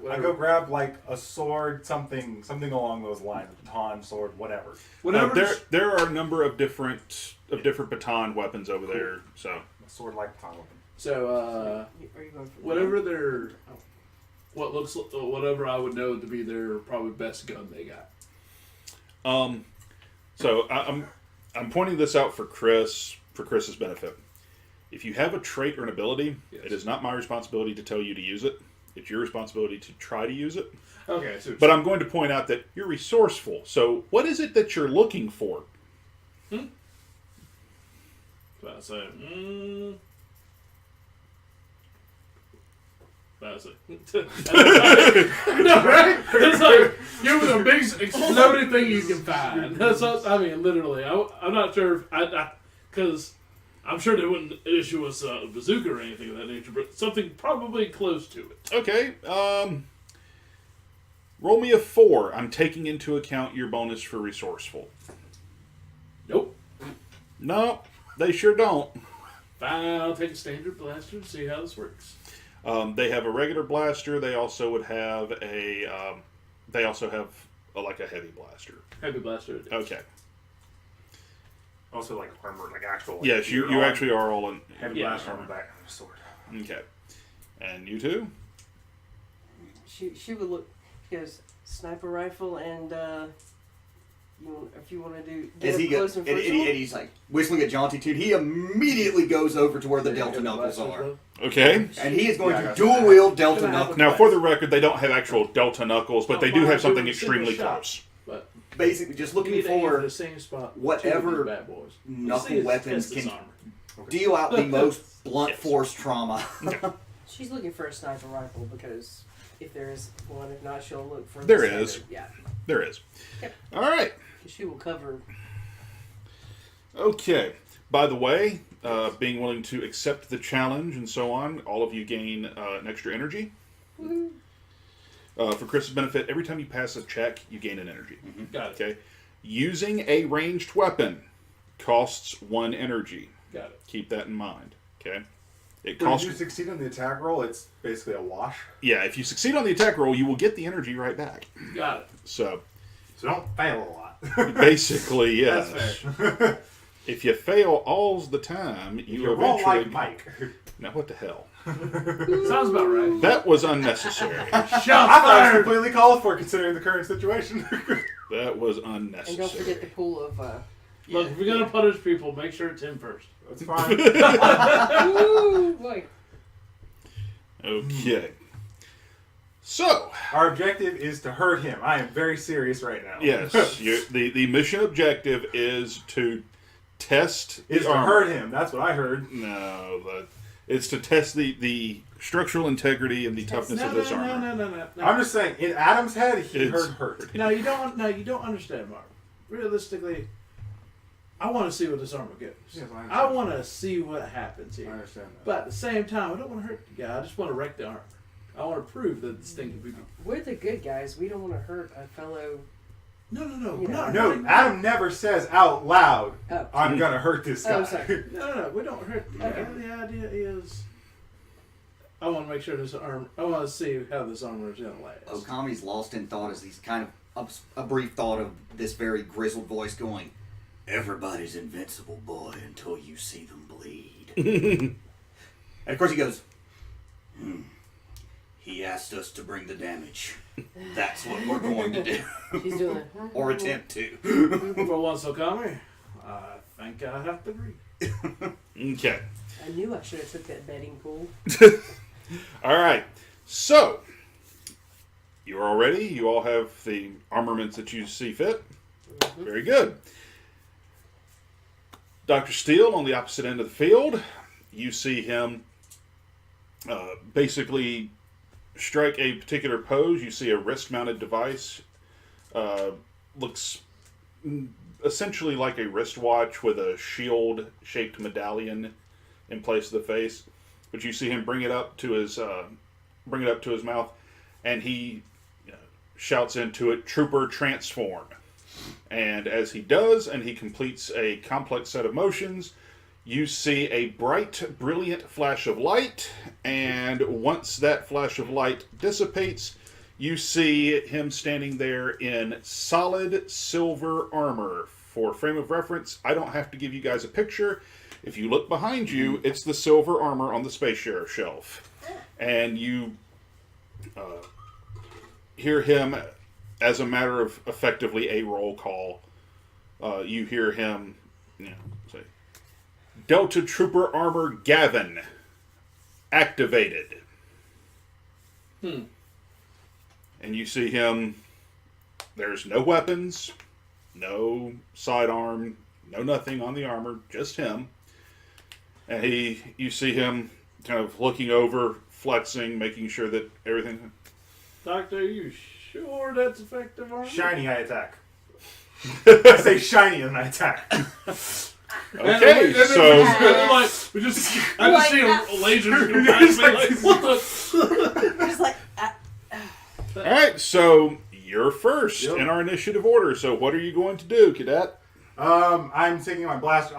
B: whatever.
E: go grab like a sword, something along those lines, a baton, sword, whatever.
B: Whatever.
A: There are a number of different baton weapons over there. So
E: A sword like baton weapon.
B: So,
D: Are you going for
B: whatever their, whatever I would know to be their probably best gun they got.
A: so I'm pointing this out for Chris's benefit. If you have a trait or an ability,
B: Yes.
A: it is not my responsibility to tell you to use it. It's your responsibility to try to use it.
B: Okay, so
A: But I'm going to point out that you're resourceful. So what is it that you're looking for?
B: that's it. That's it. No, right? It's like give me the big exploding thing you can find. That's what, I mean, literally. I'm not sure because I'm sure they wouldn't issue us a bazooka or anything of that nature, but something probably close to it.
A: Okay. Roll me a 4. I'm taking into account your bonus for resourceful.
B: Nope.
A: No, they sure don't.
B: Fine, I'll take a standard blaster and see how this works.
A: They have a regular blaster. They also would have a. Like a heavy blaster.
B: Heavy blaster.
A: Okay.
E: Also, like armor, like actual. Like,
A: Yes, you actually are all in.
E: heavy
B: yeah,
E: blast on
B: armor.
E: the back of a sword.
A: Okay. And you two?
D: She would look. She goes sniper rifle and if you want to do
C: As he
D: close
C: goes,
D: and
C: and
D: personal.
C: he's like whistling at Jaunty Toot, he immediately goes over to where the Delta Knuckles are.
A: Okay.
C: And he is going
E: Yeah, I
C: to
E: got
C: dual
E: that.
C: wield Delta
B: Can I have
C: Knuckles.
A: Now, for the record, they don't have actual Delta Knuckles, but they do have something
B: Single shot.
A: extremely close.
B: But
C: Basically, just
B: you
C: looking
B: need to aim for
C: for
B: the same spot.
C: whatever
B: two of these bad boys.
C: knuckle
B: See his-
C: weapons
B: test his
C: can
B: armor.
C: deal out the most blunt
A: Yes.
C: force trauma.
D: She's looking for a sniper rifle because if there is one, if not, she'll look for.
A: There
D: the standard.
A: is.
D: Yeah,
A: There is.
D: Yep.
A: All right.
D: she will cover.
A: Okay. By the way, being willing to accept the challenge and so on, all of you gain an extra energy. For Chris's benefit, every time you pass a check, you gain an energy.
B: Got it.
A: Okay. Using a ranged weapon costs 1 energy.
B: Got it.
A: Keep that in mind. Okay. It
E: When
A: costs.
E: you succeed on the attack roll, it's basically a wash.
A: Yeah. If you succeed on the attack roll, you will get the energy right back.
B: Got it.
A: So
E: So don't fail a lot.
A: basically, yes.
B: That's fair.
A: If you fail all the time, you
E: You roll
A: eventually.
E: like Mike.
A: Now what the hell?
B: Sounds about right.
A: That was unnecessary.
B: Shots
E: I thought it was
B: fired.
E: completely called for considering the current situation.
A: That was
D: And don't forget
A: unnecessary.
D: the pool of.
B: Look, if you're gonna punish people, make sure it's him first.
E: That's fine.
D: Ooh, boy.
A: Okay. So,
E: Our objective is to hurt him. I am very serious right now.
A: yes, the mission objective is to test
E: is
A: the
E: to
A: armor.
E: hurt him. That's what I heard.
A: No, it's to test the structural integrity and the toughness
B: No,
A: of this
B: no,
A: armor.
B: no.
E: I'm just saying, in Adam's head, he
A: It's-
E: heard hurt.
B: No, you don't. No, you don't understand, Mark. Realistically, I want to see what this armor goes.
E: Yes, I understand.
B: I want to see what happens
E: I
B: here.
E: understand that.
B: But at the same time, I don't want to hurt the guy. I just want to wreck the armor. I want to prove that this thing can be.
D: We're the good guys. We don't want to hurt a fellow.
B: No.
D: You know.
B: Not
E: No,
B: hurting-
E: Adam never says out loud,
D: Oh.
E: I'm gonna hurt this guy.
D: Oh, sorry.
B: No. We don't hurt the guy.
D: Okay.
B: The idea is, I want to make sure this armor. I want to see how this armor is gonna last.
C: Okami's lost in thought as he's kind of a brief thought of this very grizzled voice going, "Everybody's invincible, boy, until you see them bleed." And of course he goes, He asked us to bring the damage. That's what we're going to do.
D: She's doing.
C: Or attempt to.
B: For once, Okami, I think I have to agree.
A: Okay.
D: I knew I should have took that betting pool.
A: All right. So, you're all ready? You all have the armaments that you see fit?
D: Mm-hmm.
A: Very good. Dr. Steele on the opposite end of the field. You see him basically strike a particular pose. You see a wrist-mounted device. Looks essentially like a wristwatch with a shield-shaped medallion in place of the face. But you see him bring it up to his mouth, and he shouts into it, "Trooper, transform!" And as he does, and he completes a complex set of motions, you see a bright, brilliant flash of light, and once that flash of light dissipates, you see him standing there in solid silver armor. For frame of reference, I don't have to give you guys a picture. If you look behind you, it's the silver armor on the Space Sheriff shelf. And you hear him, as a matter of effectively a roll call, you hear him say, "Delta Trooper Armor Gavin, activated." And you see him. There's no weapons, no sidearm, no nothing on the armor, just him. And you see him kind of looking over, flexing, making sure that everything.
B: Doctor, are you sure that's effective armor?
E: Shiny, I attack. I say shiny and I attack.
A: Okay, so
B: I just see a laser go past me, like, what the?
D: Just like,
A: all right, so you're first
E: Yep.
A: in our initiative order. So what are you going to do, Cadet?
E: I'm taking my blaster.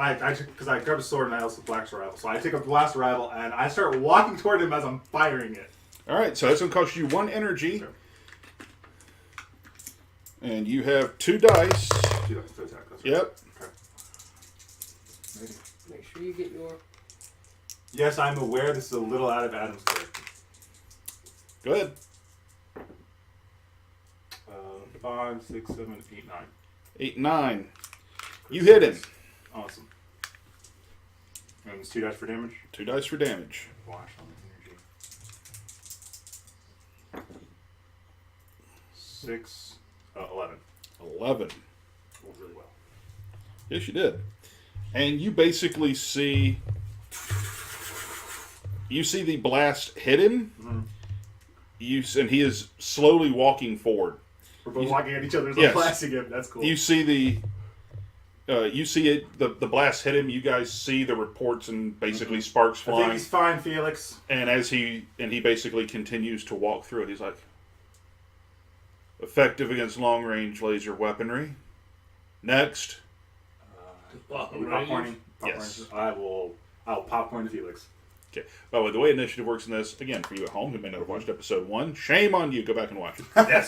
E: Because I grabbed a sword and I also blaster rifle. So I take a blaster rifle and I start walking toward him as I'm firing it.
A: All right, so that's going to cost you 1 energy.
E: Sure.
A: And you have 2 dice.
E: 2 dice to attack. That's right.
A: Yep.
E: Okay. Maybe.
D: make sure you get your.
E: Yes, I'm aware this is a little out of Adam's character.
A: Go ahead.
E: 5, 6, 7, 8, 9.
A: 8, 9. You hit him.
E: Awesome. And it's 2 dice for damage.
A: 2 dice for damage.
E: Flash on the energy. 6, 11.
A: 11.
E: Rolled really well.
A: Yes, you did. And you basically see. You see the blast hit him.
E: Mm-hmm.
A: And he is slowly walking forward.
E: We're both walking at each other as
A: Yes.
E: I'm blasting him. That's cool.
A: You see the blast hit him. You guys see the reports and basically sparks
E: I think
A: flying.
E: he's fine, Felix.
A: And he basically continues to walk through it. He's like, effective against long range laser weaponry. Next.
E: Popcorning.
A: Yes.
E: I'll popcorn to Felix.
A: Okay. By the way, the way initiative works in this, again, for you at home who may not have watched episode 1, shame on you. Go back and watch it.
E: Yes.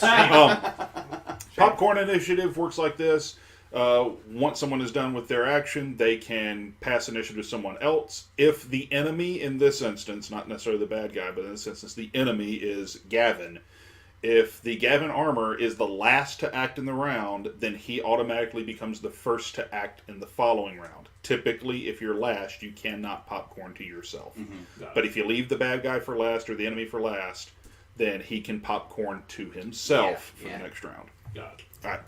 A: Popcorn initiative works like this. Once someone is done with their action, they can pass initiative to someone else. If the enemy, in this instance, not necessarily the bad guy, but in this instance, the enemy is Gavin. If the Gavin armor is the last to act in the round, then he automatically becomes the first to act in the following round. Typically, if you're last, you cannot popcorn to yourself.
E: Mm-hmm.
A: But if you leave the bad guy for last or the enemy for last, then he can popcorn to himself for the next round.
B: God.
A: All right.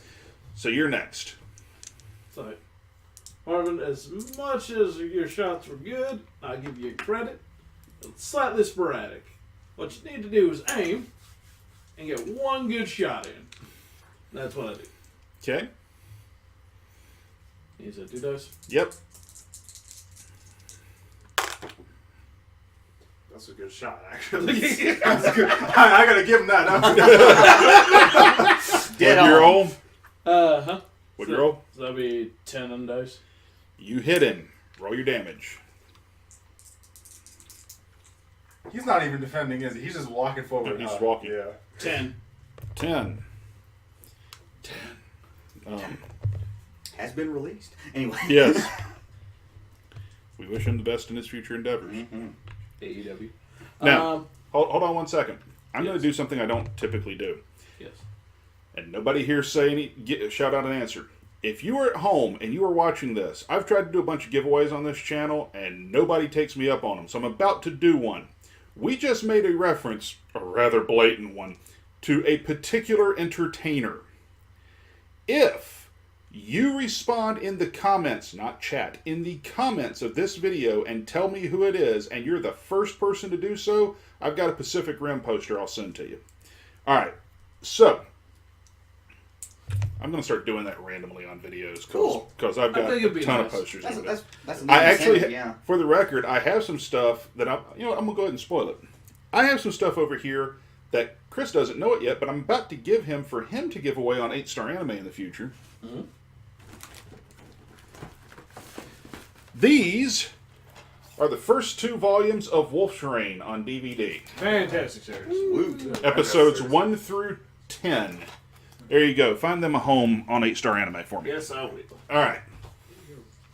A: So you're next.
B: So, Marvin, as much as your shots were good, I give you credit. It's slightly sporadic. What you need to do is aim and get one good shot in. That's what I do.
A: Okay.
B: You said 2 dice?
A: Yep.
E: That's a good shot, actually. That's good. I gotta give him that.
A: What'd you roll?
B: Uh-huh.
A: What'd you roll?
B: So that'd be 10 on dice.
A: You hit him. Roll your damage.
E: He's not even defending, is he? He's just walking forward.
A: He's walking.
E: Yeah.
B: 10.
A: 10.
C: Has been released. Anyway.
A: Yes. We wish him the best in his future endeavors.
C: Mm-hmm.
B: AEW.
A: Now, hold on 1 second. I'm going
B: Yes.
A: to do something I don't typically do.
B: Yes.
A: And nobody here shout out an answer. If you are at home and you are watching this, I've tried to do a bunch of giveaways on this channel and nobody takes me up on them. So I'm about to do one. We just made a reference, a rather blatant one, to a particular entertainer. If you respond in the comments, not chat, in the comments of this video and tell me who it is, and you're the first person to do so, I've got a Pacific Rim poster I'll send to you. Alright, so I'm going to start doing that randomly on videos
C: Cool.
A: because I've got
B: I think it'd
A: a
B: be
A: ton
B: nice.
A: of posters.
C: That's
A: of it.
C: a
A: I actually,
C: incentive, yeah.
A: for the record, I have some stuff that I'm going to go ahead and spoil it. I have some stuff over here that Chris doesn't know it yet, but I'm about to give him for him to give away on 8-Star Anime in the future.
B: Mm-hmm.
A: These are the first 2 volumes of Wolf's Rain on DVD.
B: Fantastic series.
C: Woot.
A: Episodes 1 through 10. There you go. Find them a home on 8-Star Anime for me.
B: Yes, I will.
A: Alright.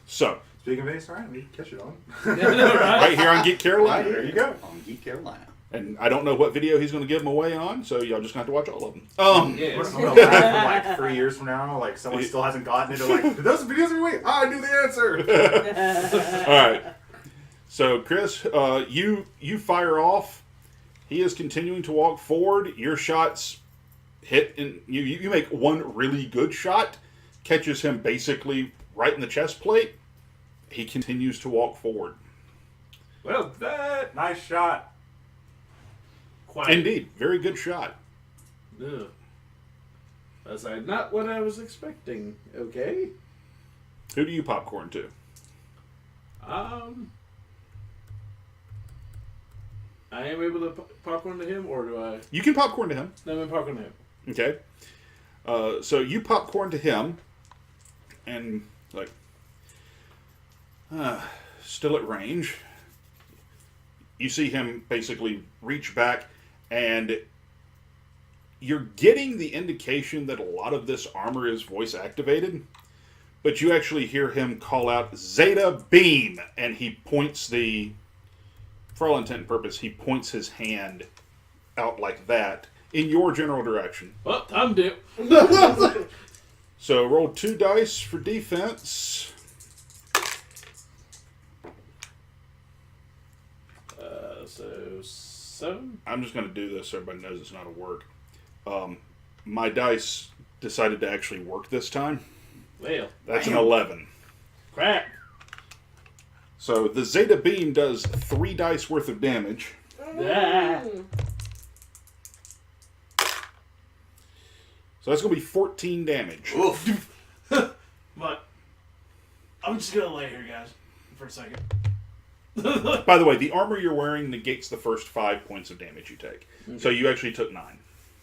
A: So,
E: Speaking of A-Star, we catch it on.
A: right here on Geek Carolina.
E: There you go.
C: On Geek Carolina.
A: And I don't know what video he's going to give them away on, so y'all just have to watch all of them.
B: Yes.
E: I'm gonna laugh for like 3 years from now, like someone still hasn't gotten it. They're like, did those videos are wait? I knew the answer.
A: All right. So, Chris, you fire off. He is continuing to walk forward. Your shots hit, and you make one really good shot, catches him basically right in the chest plate. He continues to walk forward.
E: Well, that nice shot.
B: Quite.
A: Indeed, very good shot.
B: Ugh. That's not what I was expecting. Okay.
A: Who do you popcorn to?
B: I am able to popcorn to him, or do I?
A: You can popcorn to him.
B: No, I'm popcorn to him.
A: Okay. So you popcorn to him, and like, still at range. You see him basically reach back, and you're getting the indication that a lot of this armor is voice activated, but you actually hear him call out Zeta Beam, and he points for all intent and purpose, he points his hand out like that in your general direction.
B: Well, time dip.
A: So roll 2 dice for defense.
B: So 7.
A: I'm just going to do this so everybody knows it's not a work. My dice decided to actually work this time.
B: Well,
A: That's an 11.
B: crack.
A: So the Zeta Beam does 3 dice worth of damage.
B: Ah.
A: So that's going to be 14 damage.
C: Oof.
B: But I'm just gonna lay here, guys, for a second.
A: By the way, the armor you're wearing negates the first 5 points of damage you take.
B: Okay.
A: So you actually took 9.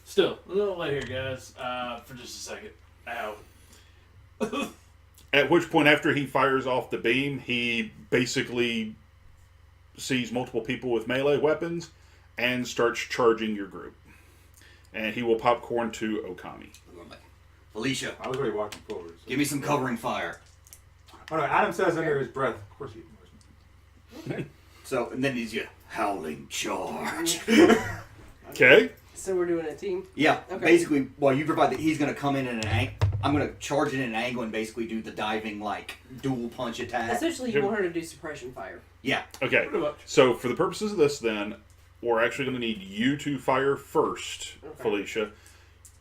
B: Still, I'm gonna lay here, guys, for just a second. Ow.
A: At which point, after he fires off the beam, he basically sees multiple people with melee weapons and starts charging your group. And he will popcorn to Okami.
C: Felicia,
E: I was already walking forward. So.
C: give me some covering fire.
E: Oh no, Adam says under his breath. Of course he ignores me.
C: So, and then he's your howling charge.
A: Okay?
D: So we're doing a team.
C: Yeah,
D: Okay.
C: basically, well, you provide that he's going to come in an angle. I'm going to charge it in an angle and basically do the diving, like, dual punch attack.
D: Essentially, you want her to do suppression fire.
C: Yeah.
A: Okay.
B: Pretty much.
A: So, for the purposes of this, then, we're actually going to need you to fire first,
D: Okay.
A: Felicia.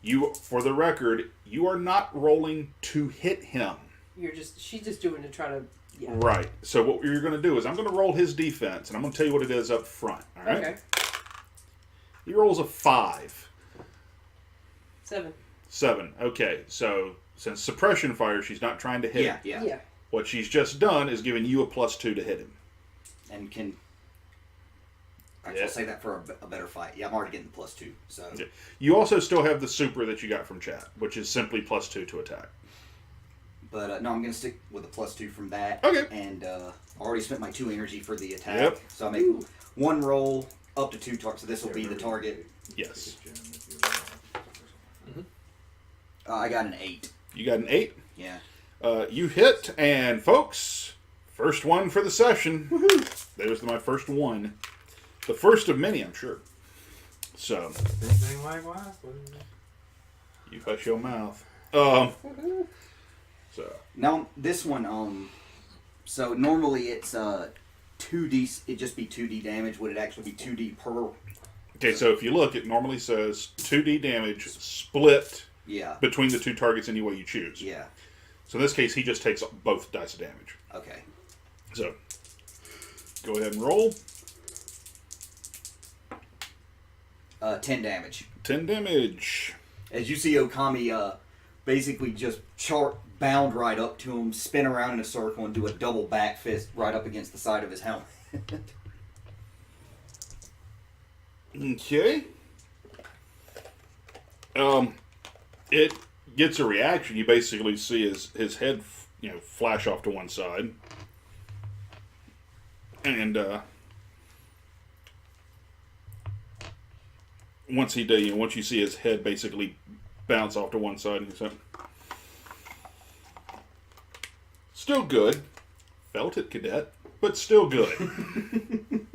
A: You, for the record, you are not rolling to hit him.
D: She's just doing to try to, yeah.
A: Right. So what you're going to do is I'm going to roll his defense, and I'm going to tell you what it is up front. All right?
D: Okay.
A: He rolls a 5.
D: 7.
A: 7. Okay. So since suppression fire, she's not trying to hit him.
C: Yeah.
D: Yeah.
A: What she's just done is given you a +2 to hit him.
C: And can... Actually,
A: Yeah.
C: I'll say that for a better fight. Yeah, I'm already getting the +2, so...
A: Yeah. You also still have the super that you got from chat, which is simply +2 to attack.
C: But, no, I'm going to stick with a +2 from that.
A: Okay.
C: And, I already spent my 2 energy for the attack.
A: Yep.
C: So I make one roll up to 2 targets, so this will be the target.
A: Yes.
C: I got an 8.
A: You got an 8.
C: Yeah.
A: You hit, and folks, first one for the session. There's my first one. The first of many, I'm sure. So,
E: Anything like last?
A: you hush your mouth. So,
C: Now, this one, so normally it's 2D, it'd just be 2D damage. Would it actually be 2D per?
A: okay, so if you look, it normally says 2d damage split
C: Yeah.
A: between the 2 targets any way you choose.
C: Yeah.
A: So in this case, he just takes both dice of damage.
C: Okay.
A: So, go ahead and roll.
C: 10 damage.
A: 10 damage.
C: As you see Okami, basically just bound right up to him, spin around in a circle, and do a double back fist right up against the side of his helmet.
A: Okay. It gets a reaction. You basically see his head, flash off to one side, and once you see his head basically bounce off to one side, he's like, still good. Felt it, cadet, but still good.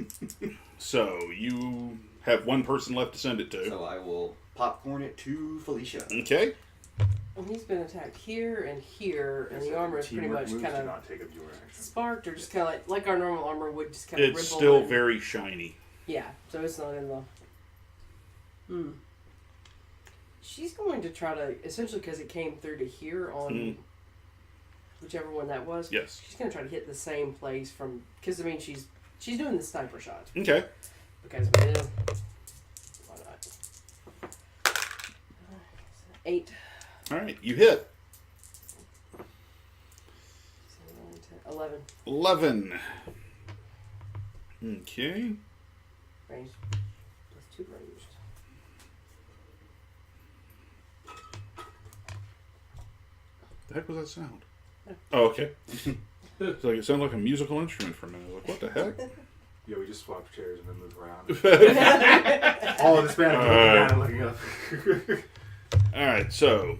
A: So you have one person left to send it to.
C: So I will popcorn it to Felicia.
A: Okay.
D: And he's been attacked here and here, and the armor is pretty
E: Teamwork
D: much
E: moves
D: kind
E: do
D: of
E: not take a viewer action.
D: sparked, or just kind of like our normal armor would just kind of
A: It's
D: ripple.
A: still
D: and-
A: very shiny.
D: Yeah, so it's not in the. She's going to try to, essentially because it came through to here on whichever one that was.
A: Yes.
D: She's going to try to hit the same place from, because I mean she's doing the sniper shot.
A: Okay.
D: Because we do. Why not? 8.
A: All right. You hit.
D: 7, 9, 10, 11.
A: 11. Okay.
D: Range. Plus 2 ranged.
A: The heck was that sound? Oh, okay. It's like it sounded like a musical instrument for a minute. I was like, what the heck?
E: Yeah, we just swapped chairs and then moved around. All of the Spanish looking down and looking up.
A: All right, so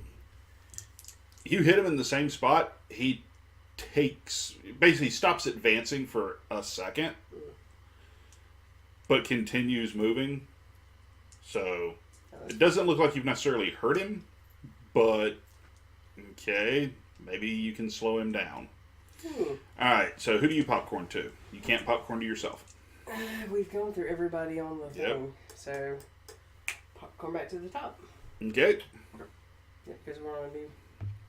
A: you hit him in the same spot. He basically stops advancing for a second, but continues moving. So it doesn't look like you've necessarily hurt him, but okay, maybe you can slow him down. All right, so who do you popcorn to? You can't popcorn to yourself.
D: We've gone through everybody on the
A: Yep.
D: thing, so popcorn back to the top.
A: Okay,
D: Yeah, because we're on a new.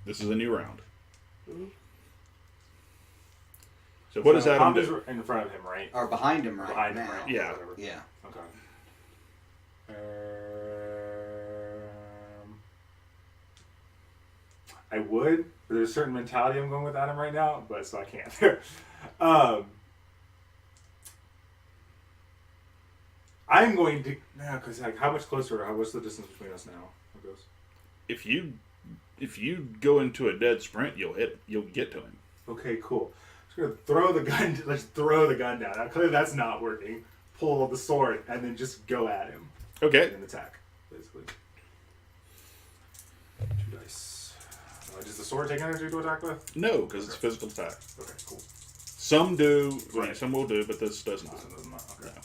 A: this is a new round.
D: Mhm.
A: So what does Adam
E: Tom is
A: do?
E: in front of him, right?
C: Or behind him right
E: Behind
C: now.
E: him, right?
A: Yeah.
E: Whatever.
C: Yeah.
E: Okay. I would, but there's a certain mentality I'm going with Adam right now, but so I can't. I'm going to because like how much closer? What's the distance between us now? What goes?
A: If you go into a dead sprint, you'll get to him.
E: Okay, cool. Just gonna throw the gun. Let's throw the gun down. Now, clearly that's not working. Pull the sword and then just go at him.
A: Okay.
E: And attack, basically. 2 dice. Does the sword take energy to attack with?
A: No, because it's physical attack.
E: Okay, cool.
A: Some do,
E: Right.
A: some will do, but this does not.
E: This one does not. Okay.
A: No.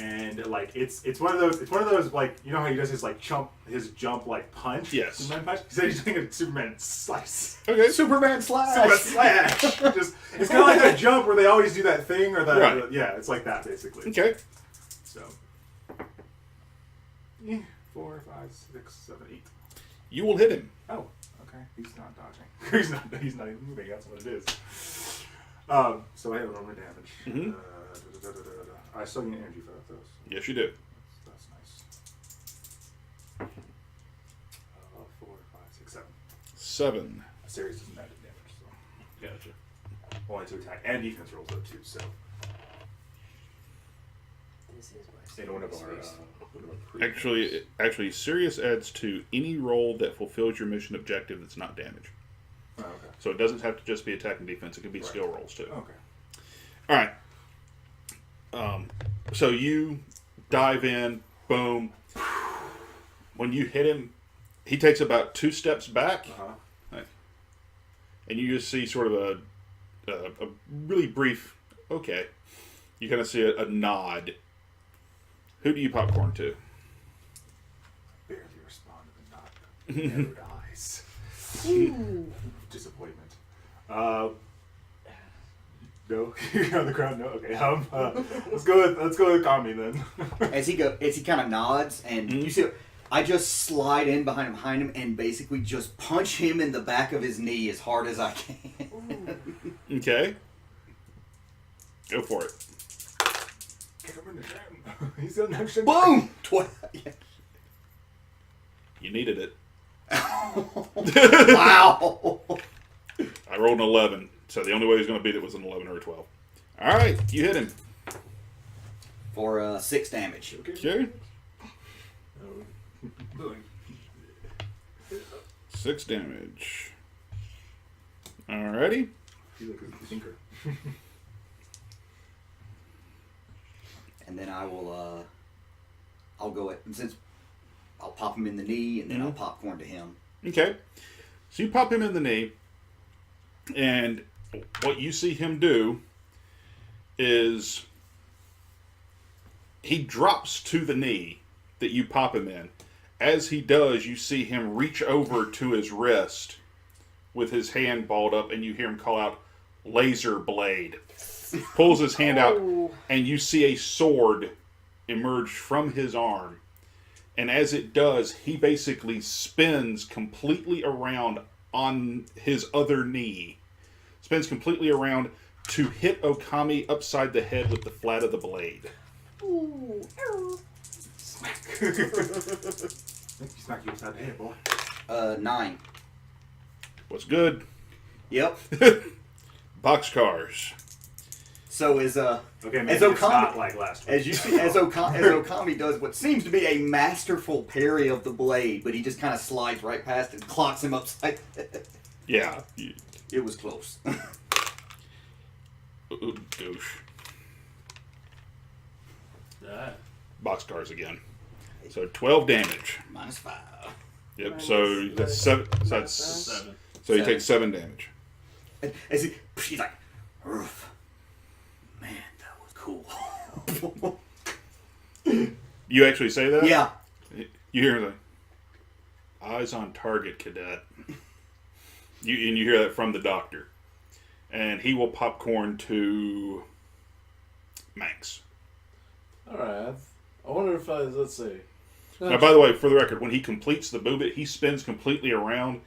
E: And like it's one of those like you know how he does his like jump like punch.
A: Yes.
E: Superman punch. He said he's doing a Superman slice.
A: Okay.
C: Superman slash.
E: Superman slash. Just it's kind of like that jump where they always do that thing or that.
A: Right.
E: Yeah, it's like that basically.
A: Okay.
E: So. Yeah, 4, 5, 6, 7, 8.
A: You will hit him.
E: Oh, okay. He's not dodging. He's not even moving. That's what it is. So I have normal damage.
A: Mhm.
E: I still get energy for that though. So
A: Yes, you do.
E: that's nice. 4, 5, 6, 7.
A: 7.
E: A series doesn't add damage, so
A: Gotcha.
E: only to attack and defense rolls though too. So
D: This is my
E: in one of our
D: series.
A: Actually, Sirius adds to any roll that fulfills your mission objective that's not damage.
E: Oh, okay.
A: So it doesn't have to just be attack and defense. It could be
E: Right.
A: skill rolls too.
E: Okay.
A: All right. So you dive in, boom. When you hit him, he takes about 2 steps back, and you just see sort of a really brief. Okay, you kind of see a nod. Who do you popcorn to?
E: Barely respond to the knock. Never dies.
D: Ooh.
E: Disappointment. No, you're on the ground. No, okay. Let's go with Kami then.
C: As he kind of nods, and you see, I just slide in behind him, and basically just punch him in the back of his knee as hard as I can.
A: Okay, go for it.
E: Kick him in the shin. He's on that shin.
C: Boom!
A: You needed it.
C: Wow!
A: I rolled an 11, so the only way he was going to beat it was an 11 or a 12. All right, you hit him.
C: For 6 damage.
A: Okay, 6 damage. Alrighty.
E: He's like a thinker.
C: And then I will, I'll go at, since I'll pop him in the knee, and then I'll popcorn to him.
A: Okay. So you pop him in the knee, and what you see him do is he drops to the knee that you pop him in. As he does, you see him reach over to his wrist with his hand balled up, and you hear him call out, "Laser blade." Pulls his hand out, and you see a sword emerge from his arm. And as it does, he basically spins completely around on his other knee. Spins completely around to hit Okami upside the head with the flat of the blade.
D: Ooh.
E: Smack you upside the head, boy.
C: 9.
A: What's good?
C: Yep.
A: Boxcars.
C: So is
E: Okay, maybe
C: as
E: it's
C: Okami,
E: not like last week.
C: as you see, as Okami does what seems to be a masterful parry of the blade, but he just kind of slides right past it and clocks him upside.
A: Yeah.
C: It was close.
A: Ooh, douche.
B: Alright.
A: Boxcars again. So 12 damage.
C: -5.
A: Yep.
D: Minus-
A: So that's seven. So, that's,
B: 7.
A: so you take 7 damage.
C: As he's like, "Oof. Man, that was cool."
A: You actually say that?
C: Yeah.
A: You hear the eyes on target, cadet. You hear that from the doctor, and he will popcorn to Manx.
B: Alright. I wonder if let's see.
A: Now, by the way, for the record, when he completes the boobit, he spins completely around,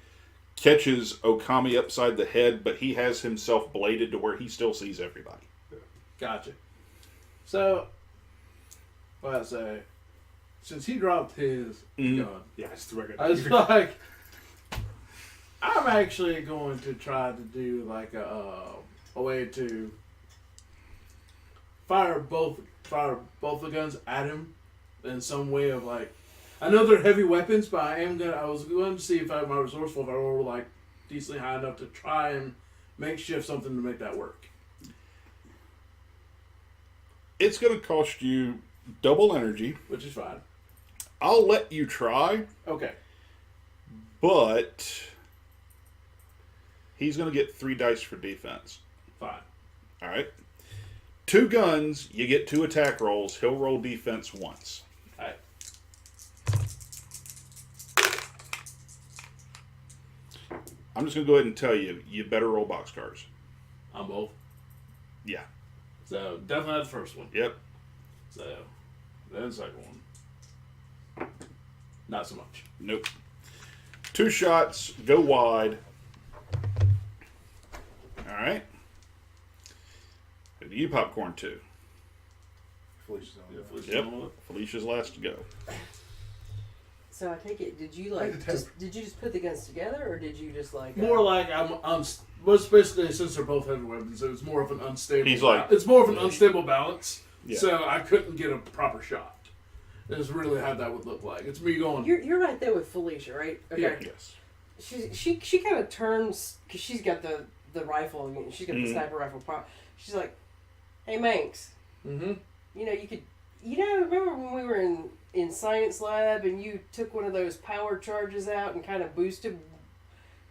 A: catches Okami upside the head, but he has himself bladed to where he still sees everybody.
B: Gotcha. So, what I say, since he dropped his gun,
E: Yeah, just the record.
B: I was like, I'm actually going to try to do like a way to fire both the guns at him in some way of like, I know they're heavy weapons, but I was going to see if I had my resourceful, if I were like decently high enough to try and makeshift something to make that work.
A: It's going to cost you double energy.
B: Which is fine.
A: I'll let you try,
B: Okay.
A: but he's going to get 3 dice for defense.
B: Fine.
A: All right. 2 guns, you get 2 attack rolls. He'll roll defense once.
B: Alright.
A: I'm just going to go ahead and tell you, you better roll boxcars.
B: On both.
A: Yeah.
B: So definitely the first one.
A: Yep.
B: So then the second one. Not so much.
A: Nope. 2 shots, go wide. All right. Who do you popcorn to?
E: Felicia's on
B: Yeah,
E: there.
B: Felicia's
A: Yep.
B: on it.
A: Felicia's last to go.
D: So I take it. Did you
E: Like the temp-
D: did you just put the guns together, or did you just like
B: More like was basically, since they're both heavy weapons, it was more of an unstable.
A: He's like-
B: it's more of an unstable balance.
A: Yeah.
B: So I couldn't get a proper shot. That's really how that would look like. It's me going.
D: You're right there with Felicia, right? Okay.
B: Yeah.
A: Yes.
D: She kind of turns because she's got the rifle. And she's got the
A: Mhm.
D: sniper rifle. She's like, "Hey, Manx,
B: Mm-hmm.
D: remember when we were in science lab and you took one of those power charges out and kind of boosted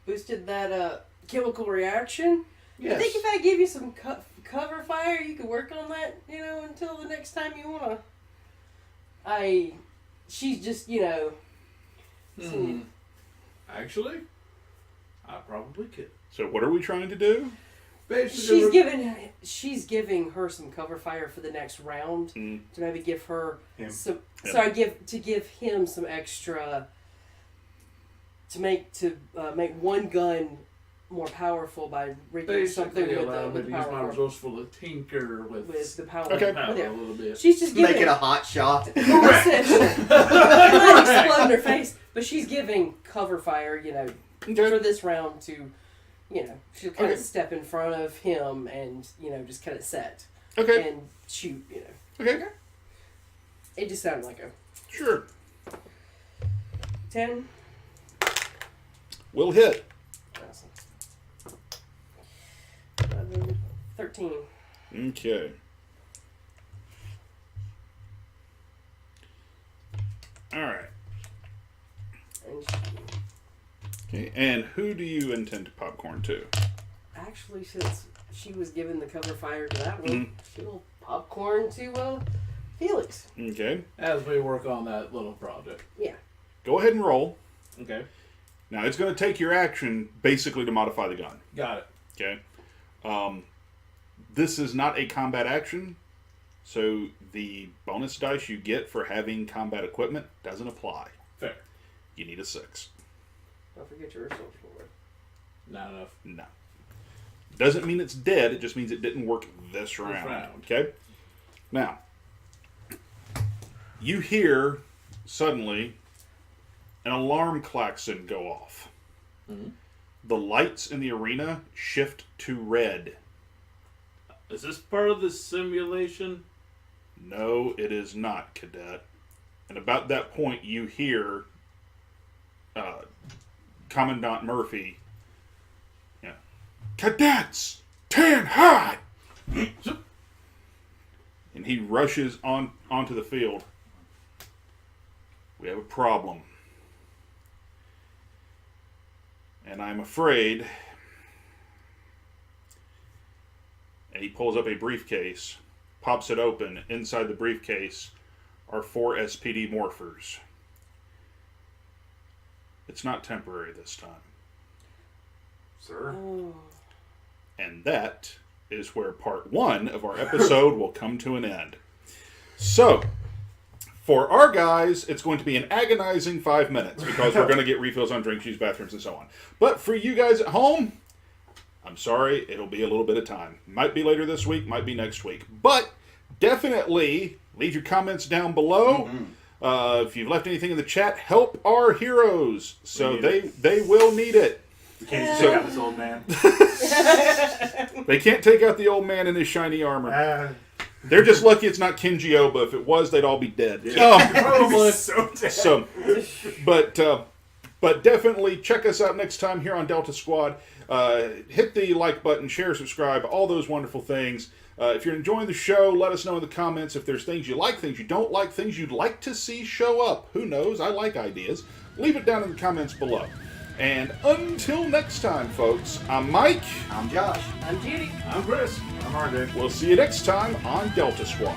D: that chemical reaction?
B: Yes.
D: I think if I give you some cover fire, you could work on that, until the next time you wanna. She's just,
B: Hmm. Actually, I probably could.
A: So what are we trying to do?
B: Basically,
D: she's giving her some cover fire for the next round
A: Mm.
D: to maybe give her
E: Him.
D: some.
A: Him.
D: Sorry, give him some extra to make one gun more powerful by rigging something
B: basically
D: with
B: allow me
D: the
B: to use my
D: power.
B: resourceful to tinker
D: With the power.
A: Okay.
B: power
D: Yeah.
B: a little bit.
D: She's just giving
C: Make it a hot shot.
D: It might explode in her face, but she's giving cover fire, for this round to, she'll kind of
A: Okay.
D: step in front of him and, just kind of set
A: Okay.
D: and shoot,
A: Okay.
D: It just sounded like a
A: Sure.
D: 10.
A: We'll hit.
D: Awesome. 13.
A: Okay. All right.
D: And
A: Okay. And who do you intend to popcorn to?
D: actually, since she was given the cover fire to that one,
A: Mhm.
D: she'll popcorn to Felix.
A: Okay.
B: As we work on that little project.
D: Yeah.
A: Go ahead and roll.
B: Okay.
A: Now it's going to take your action basically to modify the gun.
B: Got it.
A: Okay. This is not a combat action. So the bonus dice you get for having combat equipment doesn't apply.
B: Fair.
A: You need a 6.
D: Don't forget your assault for it.
B: Not enough.
A: No. Doesn't mean it's dead. It just means it didn't work this round. Okay? Now, you hear suddenly an alarm klaxon go off.
B: Mm-hmm.
A: The lights in the arena shift to red.
B: Is this part of the simulation?
A: No, it is not, Cadet. And about that point, you hear Commandant Murphy, Cadets, 10 high! And he rushes onto the field. We have a problem. And I'm afraid... And he pulls up a briefcase, pops it open. Inside the briefcase are 4 SPD morphers. It's not temporary this time.
E: Sir?
D: Oh.
A: And that is where part 1 of our episode will come to an end. So, for our guys, it's going to be an agonizing 5 minutes because we're going to get refills on drinks, use bathrooms, and so on. But for you guys at home, I'm sorry, it'll be a little bit of time. Might be later this week, might be next week. But definitely leave your comments down below. Mm-hmm. If you've left anything in the chat, help our heroes. So they will need it.
E: We can't take out this old man.
A: They can't take out the old man in his shiny armor. They're just lucky it's not Kenji Oba. If it was, they'd all be dead.
E: Yeah. Probably so dead.
A: So, but definitely check us out next time here on Delta Squad. Hit the like button, share, subscribe, all those wonderful things. If you're enjoying the show, let us know in the comments if there's things you like, things you don't like, things you'd like to see show up. Who knows? I like ideas. Leave it down in the comments below. And until next time, folks, I'm Mike.
C: I'm Josh.
D: I'm Judy.
B: I'm Chris.
E: I'm RJ.
A: We'll see you next time on Delta Squad.